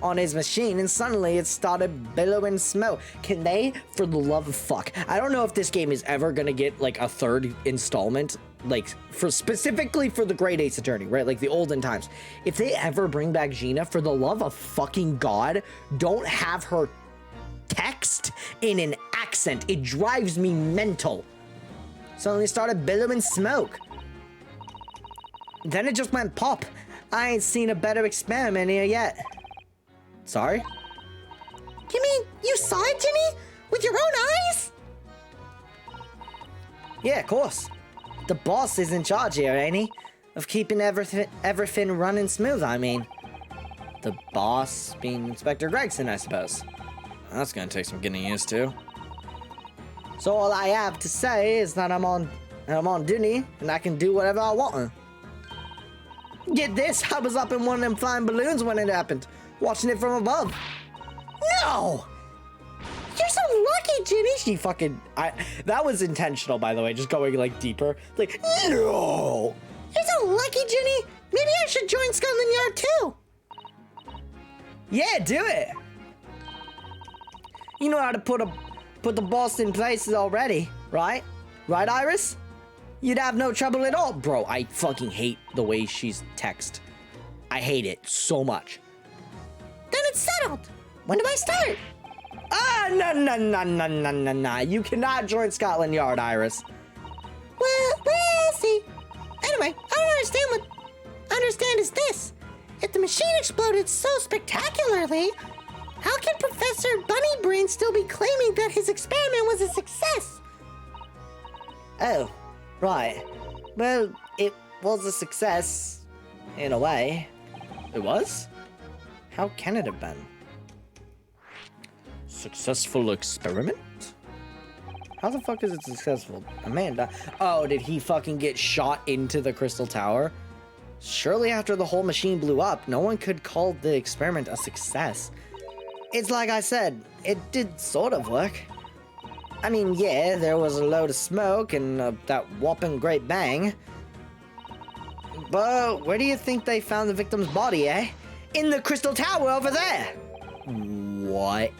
on his machine, and suddenly it started billowing smoke. Can they, for the love of fuck, I don't know if this game is ever gonna get like a third installment, like specifically for the Great Ace Attorney, right? Like the olden times. If they ever bring back Gina, for the love of fucking God, don't have her text in an accent. It drives me mental. Suddenly started billowing smoke. Then it just went pop. I ain't seen a better experiment here yet. Sorry? You mean you saw it, Ginny? With your own eyes? Yeah, of course. The boss is in charge here, ain't he? Of keeping everything running smooth, I mean. The boss being Inspector Gregson, I suppose. That's gonna take some getting used to. So all I have to say is that I'm on duty, and I can do whatever I want. Get this, I was up in one of them flying balloons when it happened, watching it from above. No! You're so lucky, Ginny. She fucking, that was intentional, by the way, just going like deeper. Like, no! You're so lucky, Ginny. Maybe I should join Scotland Yard too. Yeah, do it. You know how to put the boss in places already, right? Right, Iris? You'd have no trouble at all. Bro, I fucking hate the way she's text. I hate it so much. Then it's settled. When do I start? No. You cannot join Scotland Yard, Iris. Well, we'll see. Anyway, I don't understand what I understand is this. If the machine exploded so spectacularly, how can Professor Bunnybrain still be claiming that his experiment was a success? Oh, right. Well, it was a success, in a way. It was? How can it have been? Successful experiment? How the fuck is it successful? Amanda. Oh, did he fucking get shot into the crystal tower? Surely after the whole machine blew up, no one could call the experiment a success. It's like I said, it did sort of work. I mean, yeah, there was a load of smoke and that whopping great bang. But where do you think they found the victim's body, eh? In the crystal tower over there! What?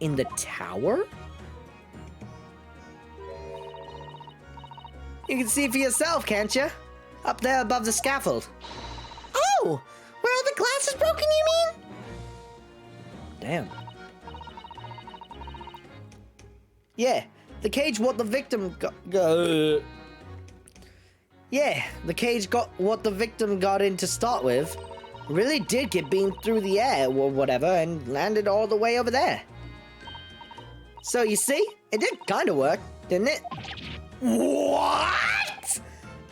In the tower? You can see for yourself, can't you? Up there above the scaffold. Oh! Where all the glass is broken, you mean? Damn. Yeah, the cage what the victim got... Yeah, the cage got what the victim got in to start with. Really did get beamed through the air or whatever and landed all the way over there. So you see, it did kind of work, didn't it? What?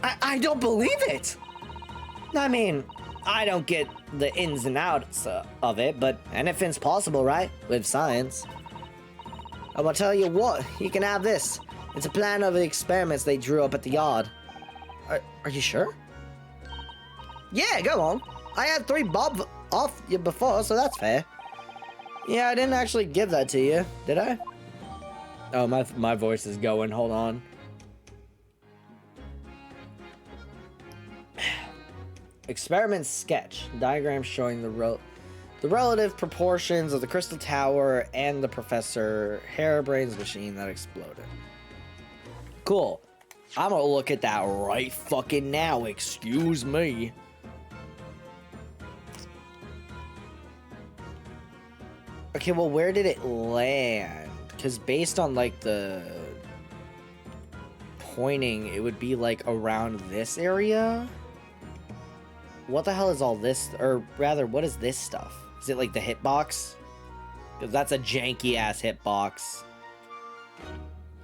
I don't believe it. I mean, I don't get the ins and outs of it, but anything's possible, right? With science. I'm gonna tell you what, you can have this. It's a plan of the experiments they drew up at the yard. Are you sure? Yeah, go on. I had 3 bob off you before, so that's fair. Yeah, I didn't actually give that to you, did I? Oh, my voice is going, hold on. Experiment sketch. Diagram showing the relative proportions of the crystal tower and the Professor Harebrain's machine that exploded. Cool. I'm gonna look at that right fucking now, excuse me. Okay, well, where did it land? Because based on, like, the pointing, it would be, like, around this area? What the hell is all this? Or, rather, what is this stuff? Is it, like, the hitbox? Because that's a janky-ass hitbox.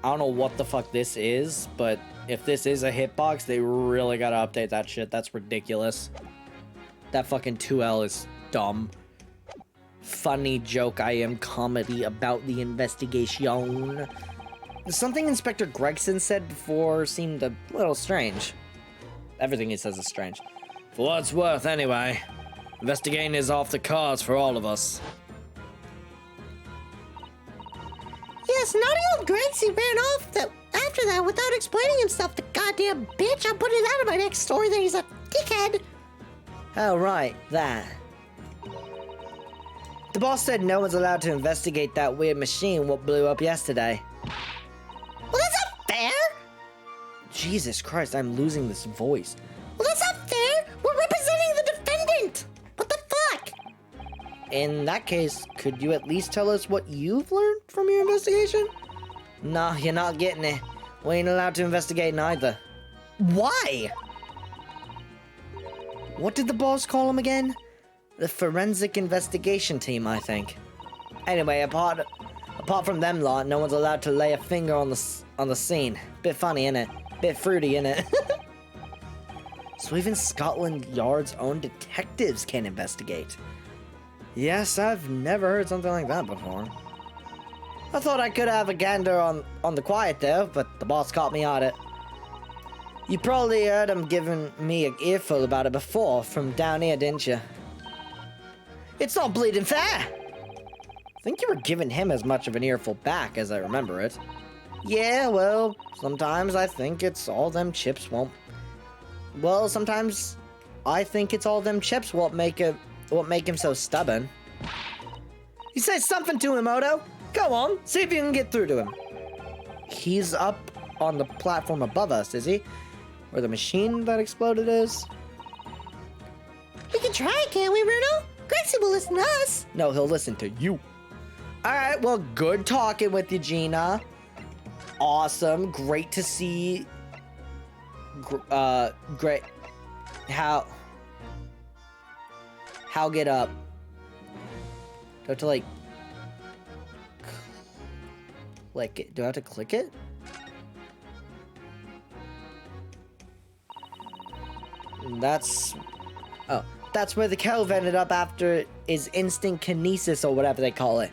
I don't know what the fuck this is, but if this is a hitbox, they really gotta update that shit. That's ridiculous. That fucking 2L is dumb. Funny joke I am comedy about the investigation. Something Inspector Gregson said before seemed a little strange. Everything he says is strange. For what it's worth, anyway. Investigating is off the cards for all of us. Yes, naughty old Gracie ran off after that without explaining himself. The goddamn bitch! I'm putting that in my next story that he's a dickhead. Oh, right, that. The boss said no one's allowed to investigate that weird machine what blew up yesterday. Well, that's not fair! Jesus Christ, I'm losing this voice. Well, that's not fair! We're representing the defendant! What the fuck? In that case, could you at least tell us what you've learned from your investigation? Nah, you're not getting it. We ain't allowed to investigate neither. Why? What did the boss call him again? The forensic investigation team, I think. Anyway, apart from them lot, no one's allowed to lay a finger on the scene. Bit funny, innit? Bit fruity, innit? So even Scotland Yard's own detectives can't investigate. Yes, I've never heard something like that before. I thought I could have a gander on the quiet there, but the boss caught me at it. You probably heard him giving me an earful about it before from down here, didn't you? It's not bleeding fair! I think you were giving him as much of an earful back as I remember it. Yeah, well, sometimes I think it's all them chips won't... Well, sometimes I think it's all them chips what make him so stubborn. You say something to him, Odo. Go on, see if you can get through to him. He's up on the platform above us, is he? Where the machine that exploded is? We can try, can't we, Bruno? Gracie will listen to us. No, he'll listen to you. Alright, well, good talking with you, Gina. Awesome. Great to see. Great. How get up? Do I have to, like, click it? Do I have to click it? That's... Oh, that's where the cove ended up after his instant kinesis or whatever they call it.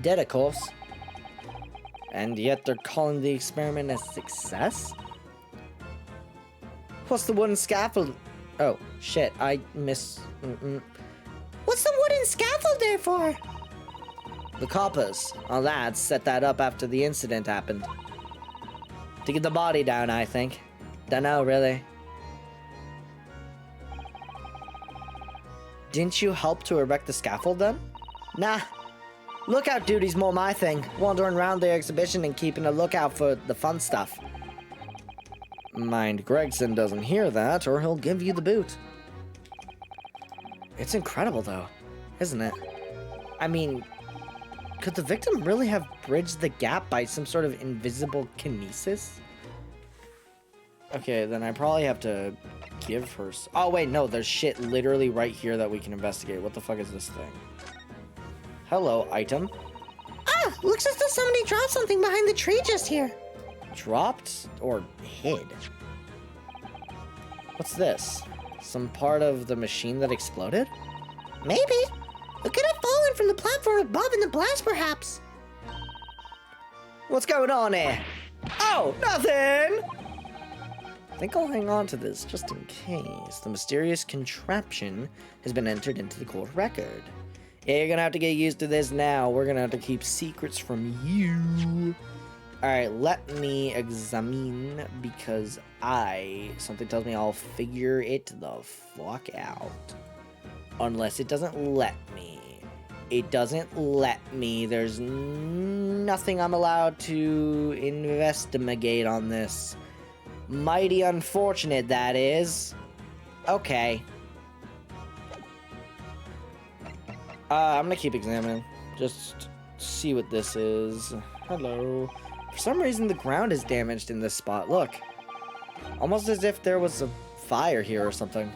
Dead, of course. And yet they're calling the experiment a success? What's the wooden scaffold? Oh, shit, I miss... What's the wooden scaffold there for? The coppers. Our lads set that up after the incident happened. To get the body down, I think. Dunno, really. Didn't you help to erect the scaffold then? Nah. Lookout duty's more my thing. Wandering around the exhibition and keeping a lookout for the fun stuff. Mind Gregson doesn't hear that, or he'll give you the boot. It's incredible, though, isn't it? I mean, could the victim really have bridged the gap by some sort of invisible kinesis? Okay, then I probably have to give her... Oh, wait, no, there's shit literally right here that we can investigate. What the fuck is this thing? Hello, item. Ah, looks as though somebody dropped something behind the tree just here. Dropped or hid? What's this? Some part of the machine that exploded? Maybe. It could have fallen from the platform above in the blast, perhaps. What's going on here? Oh, nothing! I think I'll hang on to this just in case. The mysterious contraption has been entered into the court record. Yeah, you're gonna have to get used to this now. We're gonna have to keep secrets from you. Alright, let me examine because something tells me I'll figure it the fuck out. Unless it doesn't let me. It doesn't let me. There's nothing I'm allowed to investigate on this. Mighty unfortunate, that is. Okay. I'm gonna keep examining. Just see what this is. Hello. For some reason, the ground is damaged in this spot. Look. Almost as if there was a fire here or something.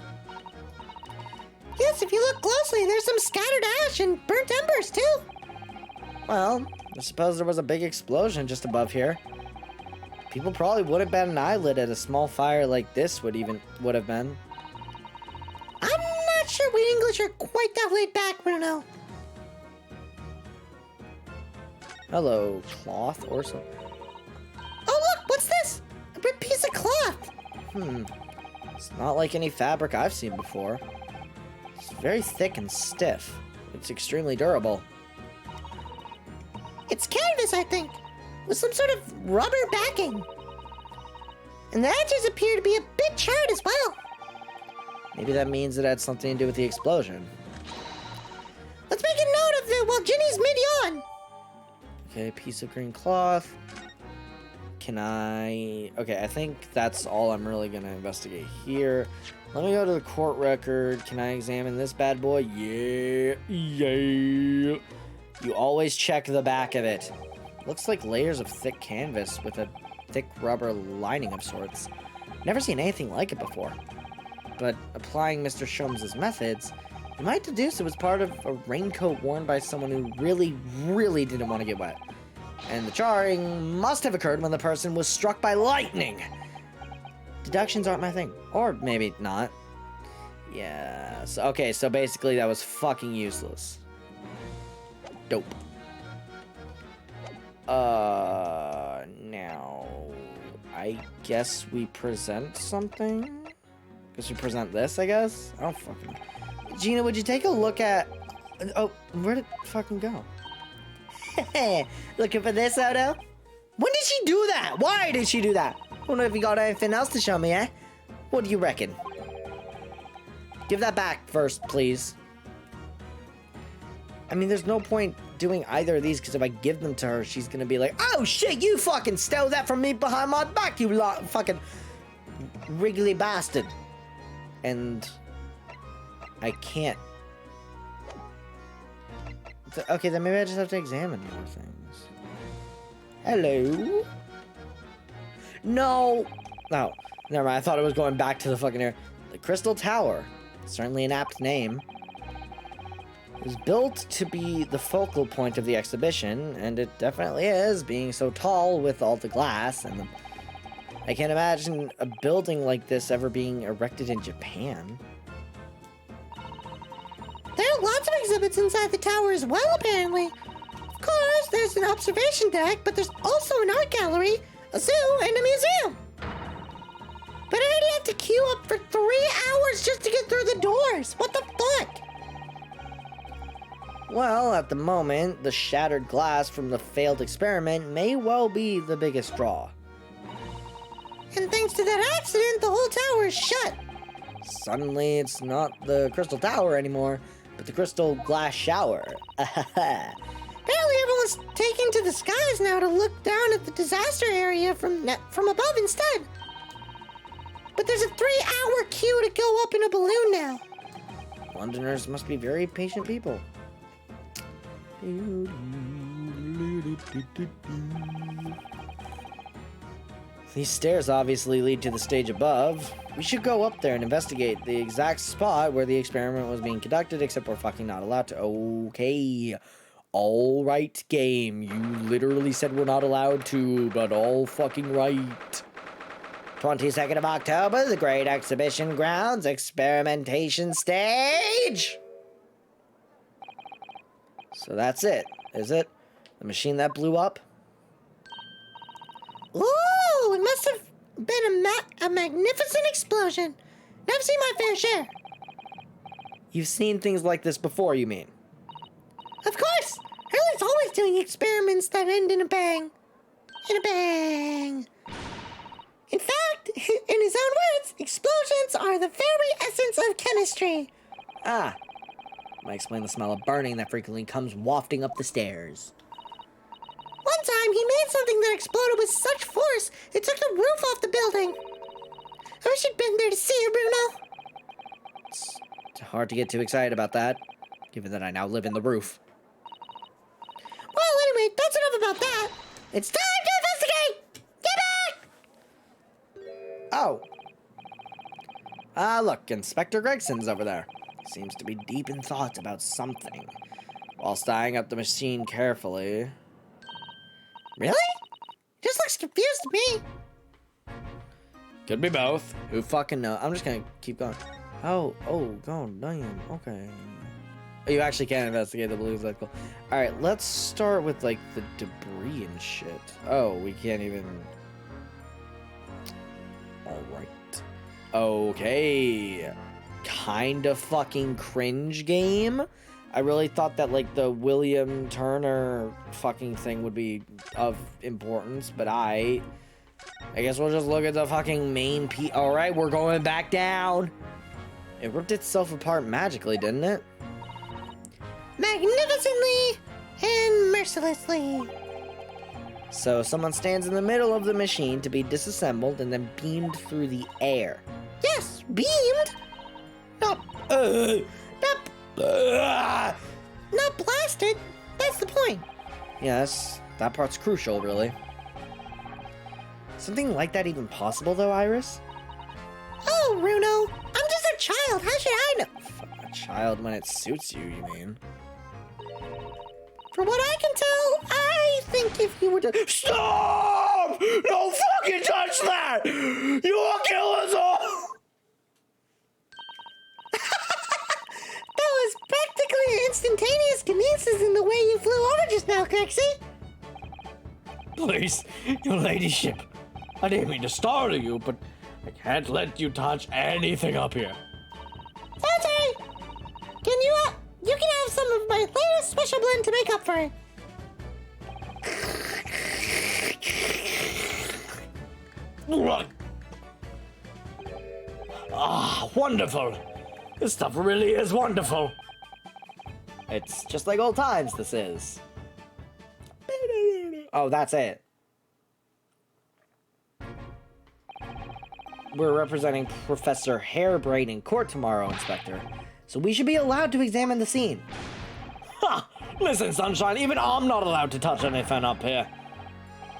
Yes, if you look closely, there's some scattered ash and burnt embers, too. Well, I suppose there was a big explosion just above here. People probably wouldn't bat an eyelid at a small fire like this would have been. I'm not sure we English are quite that laid back, Bruno. Hello, cloth or something. Oh, look, what's this? A red piece of cloth. It's not like any fabric I've seen before. It's very thick and stiff. It's extremely durable. It's canvas, I think, with some sort of rubber backing. And the edges appear to be a bit charred as well. Maybe that means it had something to do with the explosion. Let's make a note of it while Ginny's mid-yawn. Okay, piece of green cloth. Can I... Okay, I think that's all I'm really going to investigate here. Let me go to the court record. Can I examine this bad boy? Yeah. Yeah. You always check the back of it. Looks like layers of thick canvas with a thick rubber lining of sorts. Never seen anything like it before. But applying Mr. Sholmes' methods, you might deduce it was part of a raincoat worn by someone who really, really didn't want to get wet. And the charring must have occurred when the person was struck by lightning. Deductions aren't my thing. Or maybe not. Yeah. So, okay, so basically that was fucking useless. Dope. Now... I guess we present something? Guess we present this, I guess? I don't fucking... Gina, would you take a look at... Oh, where did it fucking go? Looking for this, Odo? When did she do that? Why did she do that? Wonder if you got anything else to show me, eh? What do you reckon? Give that back first, please. I mean, there's no point doing either of these, because if I give them to her, she's gonna be like, oh shit, you fucking stole that from me behind my back, you fucking wriggly bastard. And I can't. Okay, then maybe I just have to examine more things. Hello? No. No, never mind. I thought it was going back to the fucking air. The Crystal Tower. Certainly an apt name. It was built to be the focal point of the exhibition, and it definitely is, being so tall with all the glass and the... I can't imagine a building like this ever being erected in Japan. There are lots of exhibits inside the tower as well, apparently. Of course, there's an observation deck, but there's also an art gallery, a zoo, and a museum. But I already had to queue up for 3 hours just to get through the doors. What the fuck? Well, at the moment, the shattered glass from the failed experiment may well be the biggest draw. And thanks to that accident, the whole tower is shut. Suddenly, it's not the Crystal Tower anymore, but the Crystal Glass Shower. Apparently everyone's taking to the skies now to look down at the disaster area from above instead. But there's a 3-hour queue to go up in a balloon now. Londoners must be very patient people. These stairs obviously lead to the stage above. We should go up there and investigate the exact spot where the experiment was being conducted, except we're fucking not allowed to. Okay. Alright, game. You literally said we're not allowed to, but all fucking right. 22nd of October, the Great Exhibition Grounds Experimentation Stage! So that's it, is it? The machine that blew up? Ooh, it must have been a magnificent explosion. Never seen my fair share. You've seen things like this before, you mean? Of course! Hurley's always doing experiments that end in a bang. In a bang. In fact, in his own words, explosions are the very essence of chemistry. Ah. Might explain the smell of burning that frequently comes wafting up the stairs. One time, he made something that exploded with such force, it took the roof off the building. I wish you'd been there to see it, Bruno. It's hard to get too excited about that, given that I now live in the roof. Well, anyway, that's enough about that. It's time to investigate! Get back! Oh. Ah, look, Inspector Gregson's over there. Seems to be deep in thought about something, whilst eyeing up the machine carefully. Really? Just looks confused to me. Could be both. Who fucking knows? I'm just gonna keep going. Oh, God damn. Okay. You actually can investigate the balloons. That's cool. Alright, let's start with, like, the debris and shit. Oh, we can't even... Alright. Okay. Kinda fucking cringe game. I really thought that, like, the William Turner fucking thing would be of importance, but I guess we'll just look at the fucking main piece. Alright, we're going back down. It ripped itself apart magically, didn't it? Magnificently and mercilessly. So someone stands in the middle of the machine to be disassembled and then beamed through the air. Yes, beamed. Not blasted. That's the point. Yes, that part's crucial, really. Something like that even possible, though, Iris? Oh, Bruno, I'm just a child. How should I know? A child when it suits you, you mean? From what I can tell, I think if you were to... Stop! Don't fucking touch that! You will kill us all! That was practically instantaneous kinesis in the way you flew over just now, Kirksey. Please, your ladyship. I didn't mean to startle you, but I can't let you touch anything up here. That's alright. You can have some of my latest special blend to make up for it. Ah, wonderful. This stuff really is wonderful. It's just like old times, this is. Oh, that's it. We're representing Professor Hairbrain in court tomorrow, Inspector. So we should be allowed to examine the scene. Ha! Listen, Sunshine, even I'm not allowed to touch anything up here.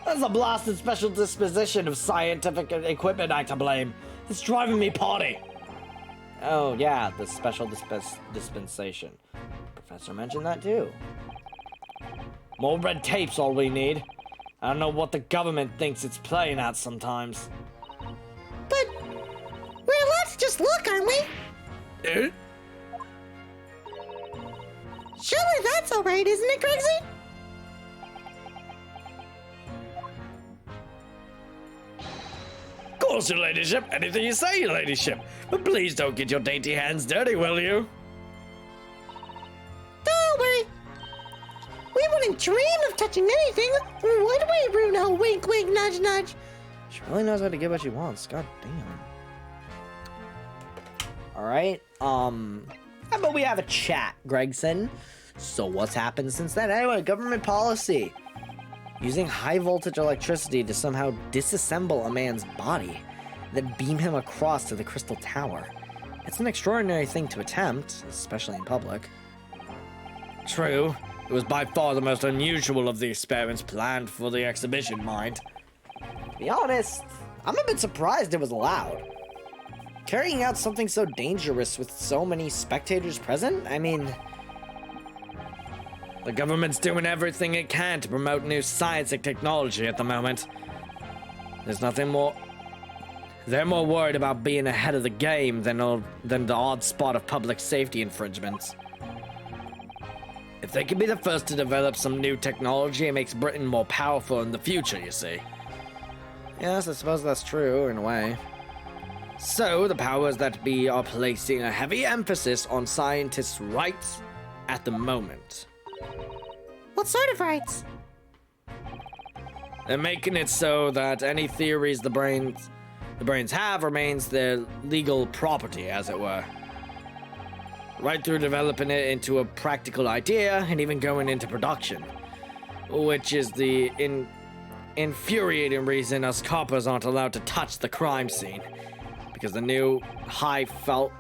That's a blasted special disposition of scientific equipment I to blame. It's driving me potty. Oh, yeah, the special dispensation. Professor mentioned that too. More red tape's all we need. I don't know what the government thinks it's playing at sometimes. But we're allowed to just look, aren't we? Eh? Surely that's alright, isn't it, Gregsy? Of course, your ladyship. Anything you say, your ladyship. But please don't get your dainty hands dirty, will you? Don't worry. We wouldn't dream of touching anything, would we, Bruno? Wink, wink, nudge, nudge. She really knows how to get what she wants. God damn. Alright, how about we have a chat, Gregson? So what's happened since then? Anyway, government policy. Using high voltage electricity to somehow disassemble a man's body, then beam him across to the Crystal Tower. It's an extraordinary thing to attempt, especially in public. True. It was by far the most unusual of the experiments planned for the exhibition, mind. To be honest, I'm a bit surprised it was allowed. Carrying out something so dangerous with so many spectators present? I mean... The government's doing everything it can to promote new science and technology at the moment. There's nothing more... They're more worried about being ahead of the game than the odd spot of public safety infringements. If they can be the first to develop some new technology, it makes Britain more powerful in the future, you see. Yes, I suppose that's true, in a way. So, the powers that be are placing a heavy emphasis on scientists' rights at the moment. What sort of rights? They're making it so that any theories the brains have remains their legal property, as it were. Right through developing it into a practical idea and even going into production. Which is the infuriating reason us coppers aren't allowed to touch the crime scene. Because the new highfalutin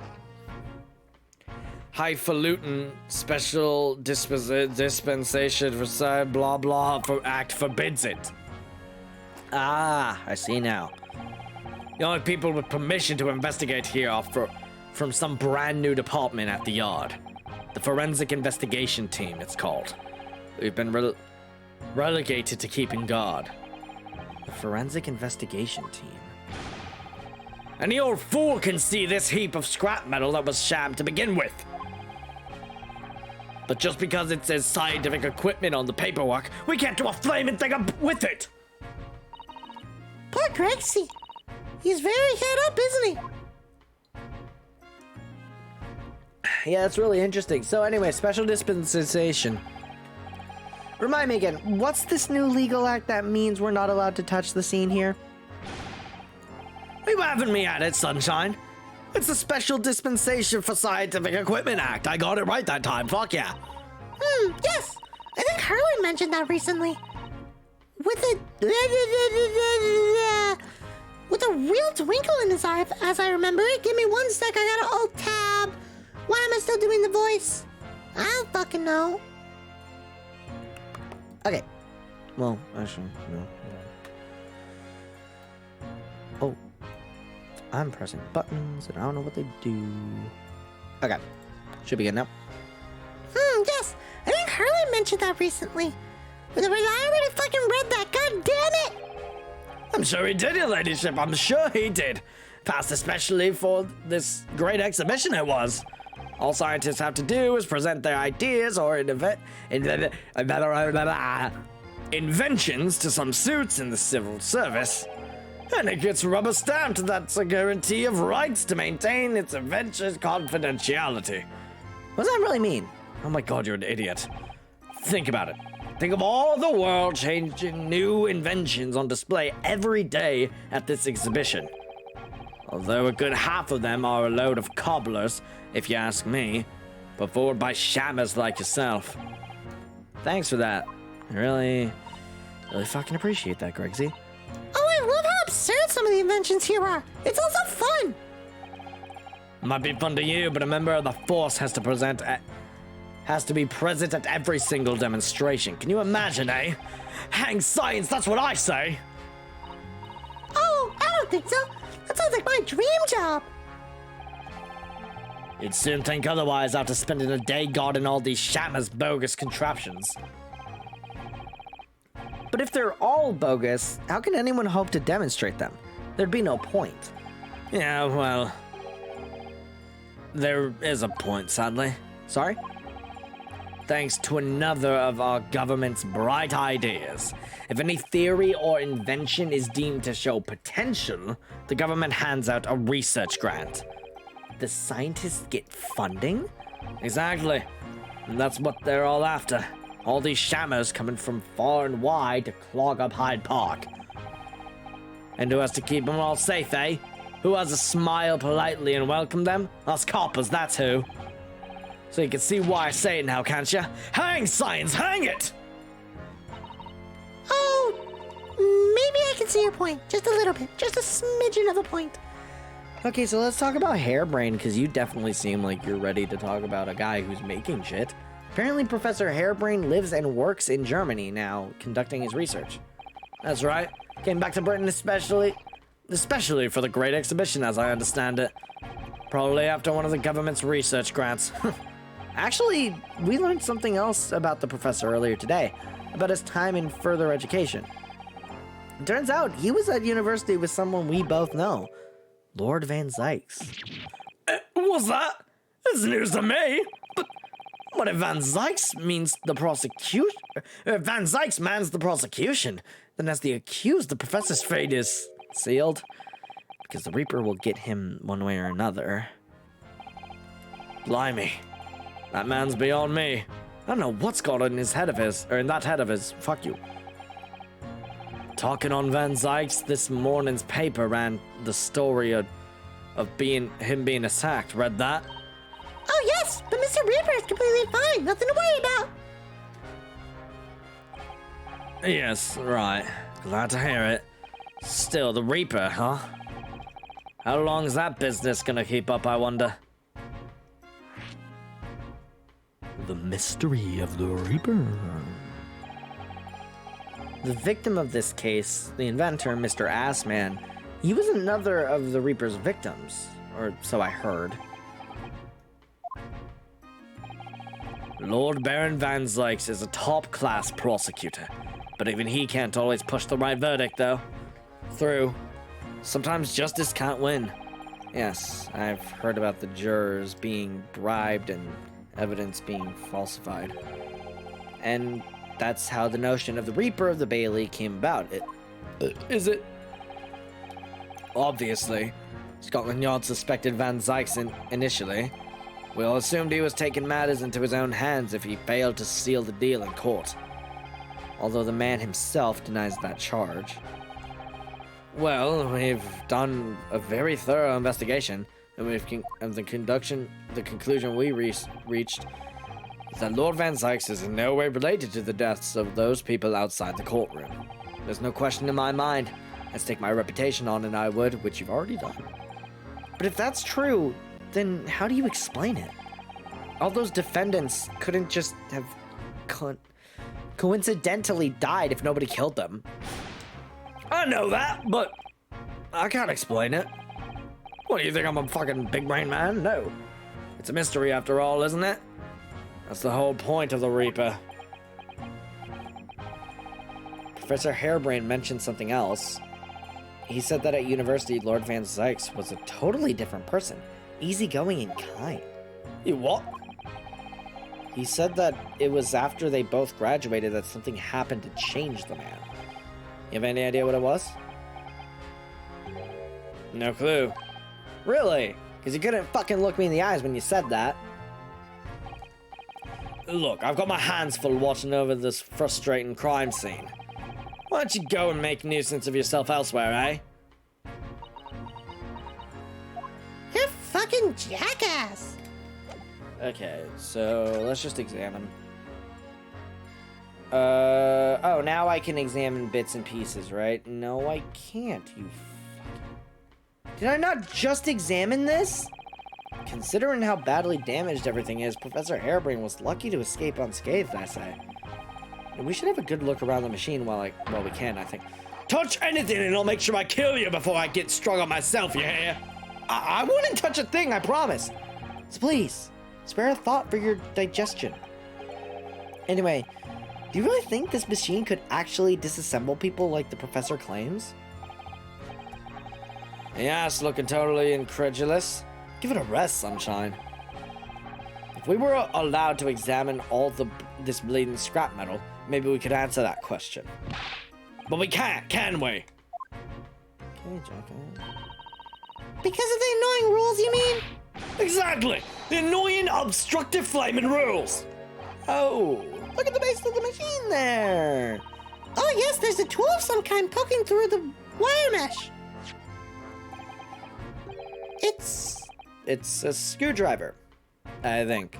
special dispensation for blah blah act forbids it. Ah, I see now. The only people with permission to investigate here are from some brand new department at the yard. The Forensic Investigation Team, it's called. We've been relegated to keeping guard. The Forensic Investigation Team. Any old fool can see this heap of scrap metal that was sham to begin with. But just because it says scientific equipment on the paperwork, we can't do a flaming thing with it! Poor Gregsy. He's very head up, isn't he? Yeah, that's really interesting. So anyway, special dispensation. Remind me again, what's this new legal act that means we're not allowed to touch the scene here? Are you having me at it, Sunshine? It's the Special Dispensation for Scientific Equipment Act. I got it right that time. Fuck yeah. Yes. I think Harlan mentioned that recently. With a real twinkle in his eye, as I remember it. Give me 1 sec, I gotta alt-tab. Why am I still doing the voice? I don't fucking know. Okay. Well, actually, no. Oh. I'm pressing buttons and I don't know what they do. Okay. Should be good now. Yes. I think Harlan mentioned that recently. But I already fucking read that. God damn it. I'm sure he did, your ladyship. I'm sure he did. Passed especially for this great exhibition it was. All scientists have to do is present their ideas or inventions to some suits in the civil service. And it gets rubber stamped. That's a guarantee of rights to maintain its inventor's confidentiality. What does that really mean? Oh my god, you're an idiot. Think about it. Think of all the world-changing new inventions on display every day at this exhibition. Although a good half of them are a load of cobblers, if you ask me, put forward by shammers like yourself. Thanks for that. I really fucking appreciate that, Gregsy. Oh, I love how absurd some of the inventions here are. It's also fun. Might be fun to you, but a member of the force has to be present at every single demonstration. Can you imagine, eh? Hang science, that's what I say. Oh, I don't think so. That sounds like my dream job. You'd soon think otherwise after spending a day guarding all these shammers' bogus contraptions. But if they're all bogus, how can anyone hope to demonstrate them? There'd be no point. Yeah, well, there is a point, sadly. Sorry? Thanks to another of our government's bright ideas. If any theory or invention is deemed to show potential, the government hands out a research grant. The scientists get funding? Exactly. And that's what they're all after. All these shammers coming from far and wide to clog up Hyde Park. And who has to keep them all safe, eh? Who has to smile politely and welcome them? Us coppers, that's who. So you can see why I say it now, can't you? Hang science, hang it! Oh, maybe I can see your point. Just a little bit. Just a smidgen of a point. Okay, so let's talk about Hairbrain, because you definitely seem like you're ready to talk about a guy who's making shit. Apparently, Professor Hairbrain lives and works in Germany now, conducting his research. That's right. Came back to Britain especially for the Great Exhibition, as I understand it. Probably after one of the government's research grants. Actually, we learned something else about the professor earlier today, about his time in further education. It turns out he was at university with someone we both know, Lord Van Zykes. What's that? It's news to me. But what if Van Zykes means the prosecution? Van Zykes mans the prosecution. Then as the accused, the professor's fate is sealed. Because the Reaper will get him one way or another. Blimey. That man's beyond me. I don't know what's got in his head of his, or in that head of his. Fuck you. Talking on Van Zykes, this morning's paper ran the story of him being attacked. Read that? Oh, yes, but Mr. Reaper is completely fine. Nothing to worry about. Yes, right. Glad to hear it. Still, the Reaper, huh? How long is that business gonna keep up, I wonder? The mystery of the Reaper. The victim of this case, the inventor, Mr. Assman, he was another of the Reaper's victims, or so I heard. Lord Baron Van Zykes is a top-class prosecutor, but even he can't always push the right verdict, though. Through. Sometimes justice can't win. Yes, I've heard about the jurors being bribed and evidence being falsified. And that's how the notion of the Reaper of the Bailey came about. Is it? Obviously. Scotland Yard suspected Van Zykes initially. We all assumed he was taking matters into his own hands if he failed to seal the deal in court. Although the man himself denies that charge. Well, we've done a very thorough investigation, and the conclusion we reached is that Lord Van Zykes is in no way related to the deaths of those people outside the courtroom. There's no question in my mind. I'd stake my reputation on it, I would, which you've already done. But if that's true, then how do you explain it? All those defendants couldn't just have coincidentally died if nobody killed them. I know that, but I can't explain it. What, do you think I'm a fucking big brain man? No. It's a mystery after all, isn't it? That's the whole point of the Reaper. Professor Hairbrain mentioned something else. He said that at university, Lord Van Zykes was a totally different person. Easygoing and kind. You what? He said that it was after they both graduated that something happened to change the man. You have any idea what it was? No clue. Really? Because you couldn't fucking look me in the eyes when you said that. Look, I've got my hands full watching over this frustrating crime scene. Why don't you go and make a nuisance of yourself elsewhere, eh? You're fucking jackass. Okay, so let's just examine. Oh, now I can examine bits and pieces, right? No, I can't, you fucking... Did I not just examine this? Considering how badly damaged everything is, Professor Harebrain was lucky to escape unscathed, I say. We should have a good look around the machine while we can, I think. Touch anything and I'll make sure I kill you before I get strung on myself, you hear? I wouldn't touch a thing, I promise. So please, spare a thought for your digestion. Anyway, do you really think this machine could actually disassemble people like the professor claims? Yes, looking totally incredulous. Give it a rest, sunshine. If we were allowed to examine all this bleeding scrap metal, maybe we could answer that question. But we can't, can we? Okay, Jack. Because of the annoying rules, you mean? Exactly! The annoying, obstructive flaming rules! Oh, look at the base of the machine there! Oh yes, there's a tool of some kind poking through the wire mesh. It's a screwdriver, I think.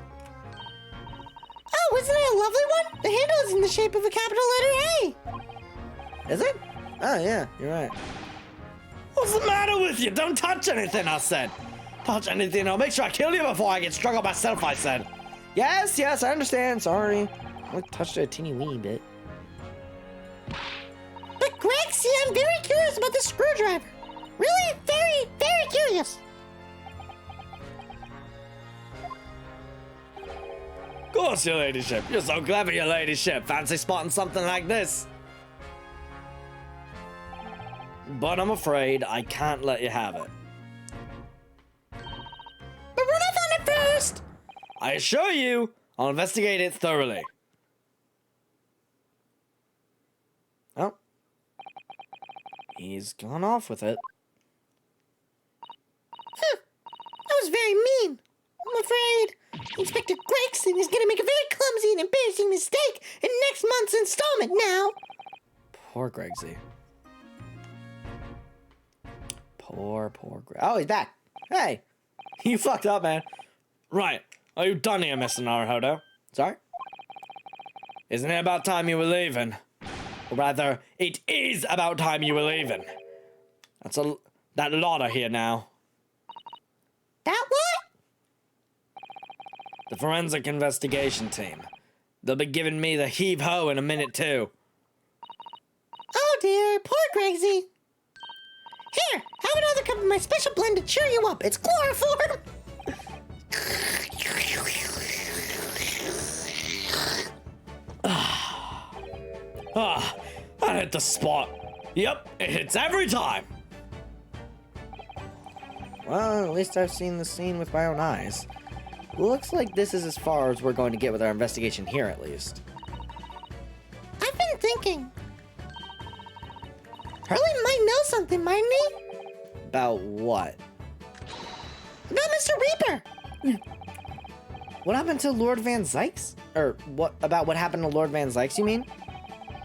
Oh, isn't it a lovely one? The handle is in the shape of a capital letter A. Is it? Oh yeah, you're right. What's the matter with you? Don't touch anything, I said. Touch anything, I'll make sure I kill you before I get strung on myself, I said. Yes, I understand, sorry. I touched it a teeny weeny bit. But Greg, see, I'm very curious about the screwdriver. Really, very, very curious. Of course, your ladyship. You're so clever, your ladyship. Fancy spotting something like this. But I'm afraid I can't let you have it. But run off on it first. I assure you, I'll investigate it thoroughly. Oh. He's gone off with it. Huh. That was very mean. I'm afraid Inspector Gregson is going to make a very clumsy and embarrassing mistake in next month's installment now. Poor Gregsy. Poor Greg. Oh, he's back. Hey, you fucked up, man. Right. Are you done here, Mr. Naruhodo? Sorry? Isn't it about time you were leaving? Or rather, it is about time you were leaving. That lot are here now. That what? The forensic investigation team. They'll be giving me the heave-ho in a minute, too. Oh dear, poor Gregsy. Here, have another cup of my special blend to cheer you up. It's chloroform. That hit the spot. Yep, it hits every time. Well, at least I've seen the scene with my own eyes. Looks like this is as far as we're going to get with our investigation here, at least. I've been thinking. Hurley might know something, mightn't he? About what? About Mr. Reaper. What happened to Lord Van Zykes? Or about what happened to Lord Van Zykes, you mean?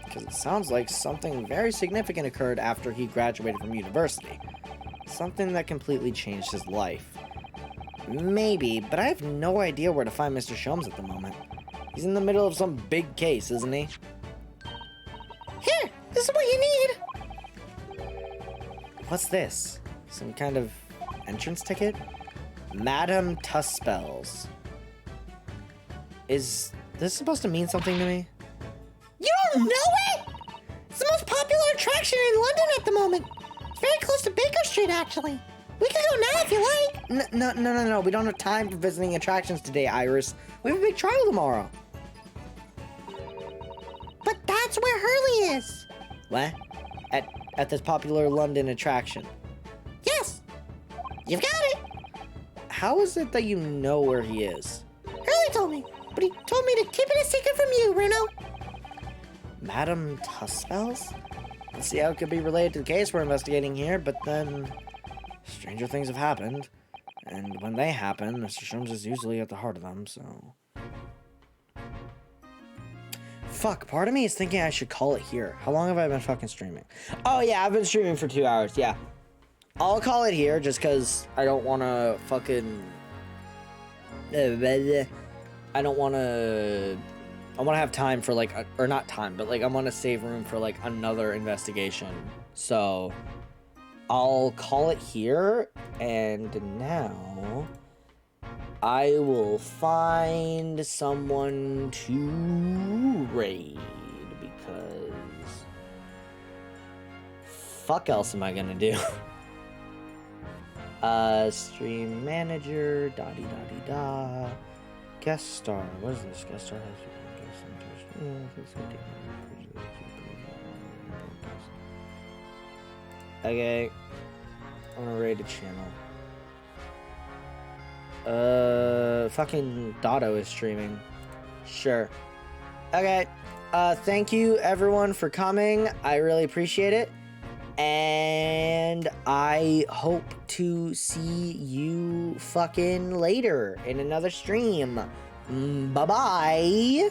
Because it sounds like something very significant occurred after he graduated from university. Something that completely changed his life. Maybe, but I have no idea where to find Mr. Sholmes at the moment. He's in the middle of some big case, isn't he? Here, this is what you need. What's this? Some kind of entrance ticket? Madame Tuspells. Is this supposed to mean something to me? You don't know it? It's the most popular attraction in London at the moment. It's very close to Baker Street, actually. We can go now if you like. No. We don't have time for visiting attractions today, Iris. We have a big trial tomorrow. But that's where Hurley is. What? At this popular London attraction? Yes. You've got it. How is it that you know where he is? Hurley told me, but he told me to keep it a secret from you, Bruno. Madame Tuspells? Let's see how it could be related to the case we're investigating here, but then... stranger things have happened, and when they happen, Mr. Shrooms is usually at the heart of them, so... Fuck, part of me is thinking I should call it here. How long have I been fucking streaming? Oh yeah, I've been streaming for 2 hours, yeah. I'll call it here just because I don't want to fucking... I don't want to... I want to have time for like... or not time, but like I want to save room for like another investigation. So I'll call it here, and now I will find someone to raid because fuck else am I gonna do? Stream manager, da-dee-da-dee-da. Guest star, what is this? Guest star has okay. I'm gonna raid a channel. Fucking Dotto is streaming. Sure. Okay. Thank you everyone for coming. I really appreciate it. And I hope to see you fucking later in another stream. Bye-bye.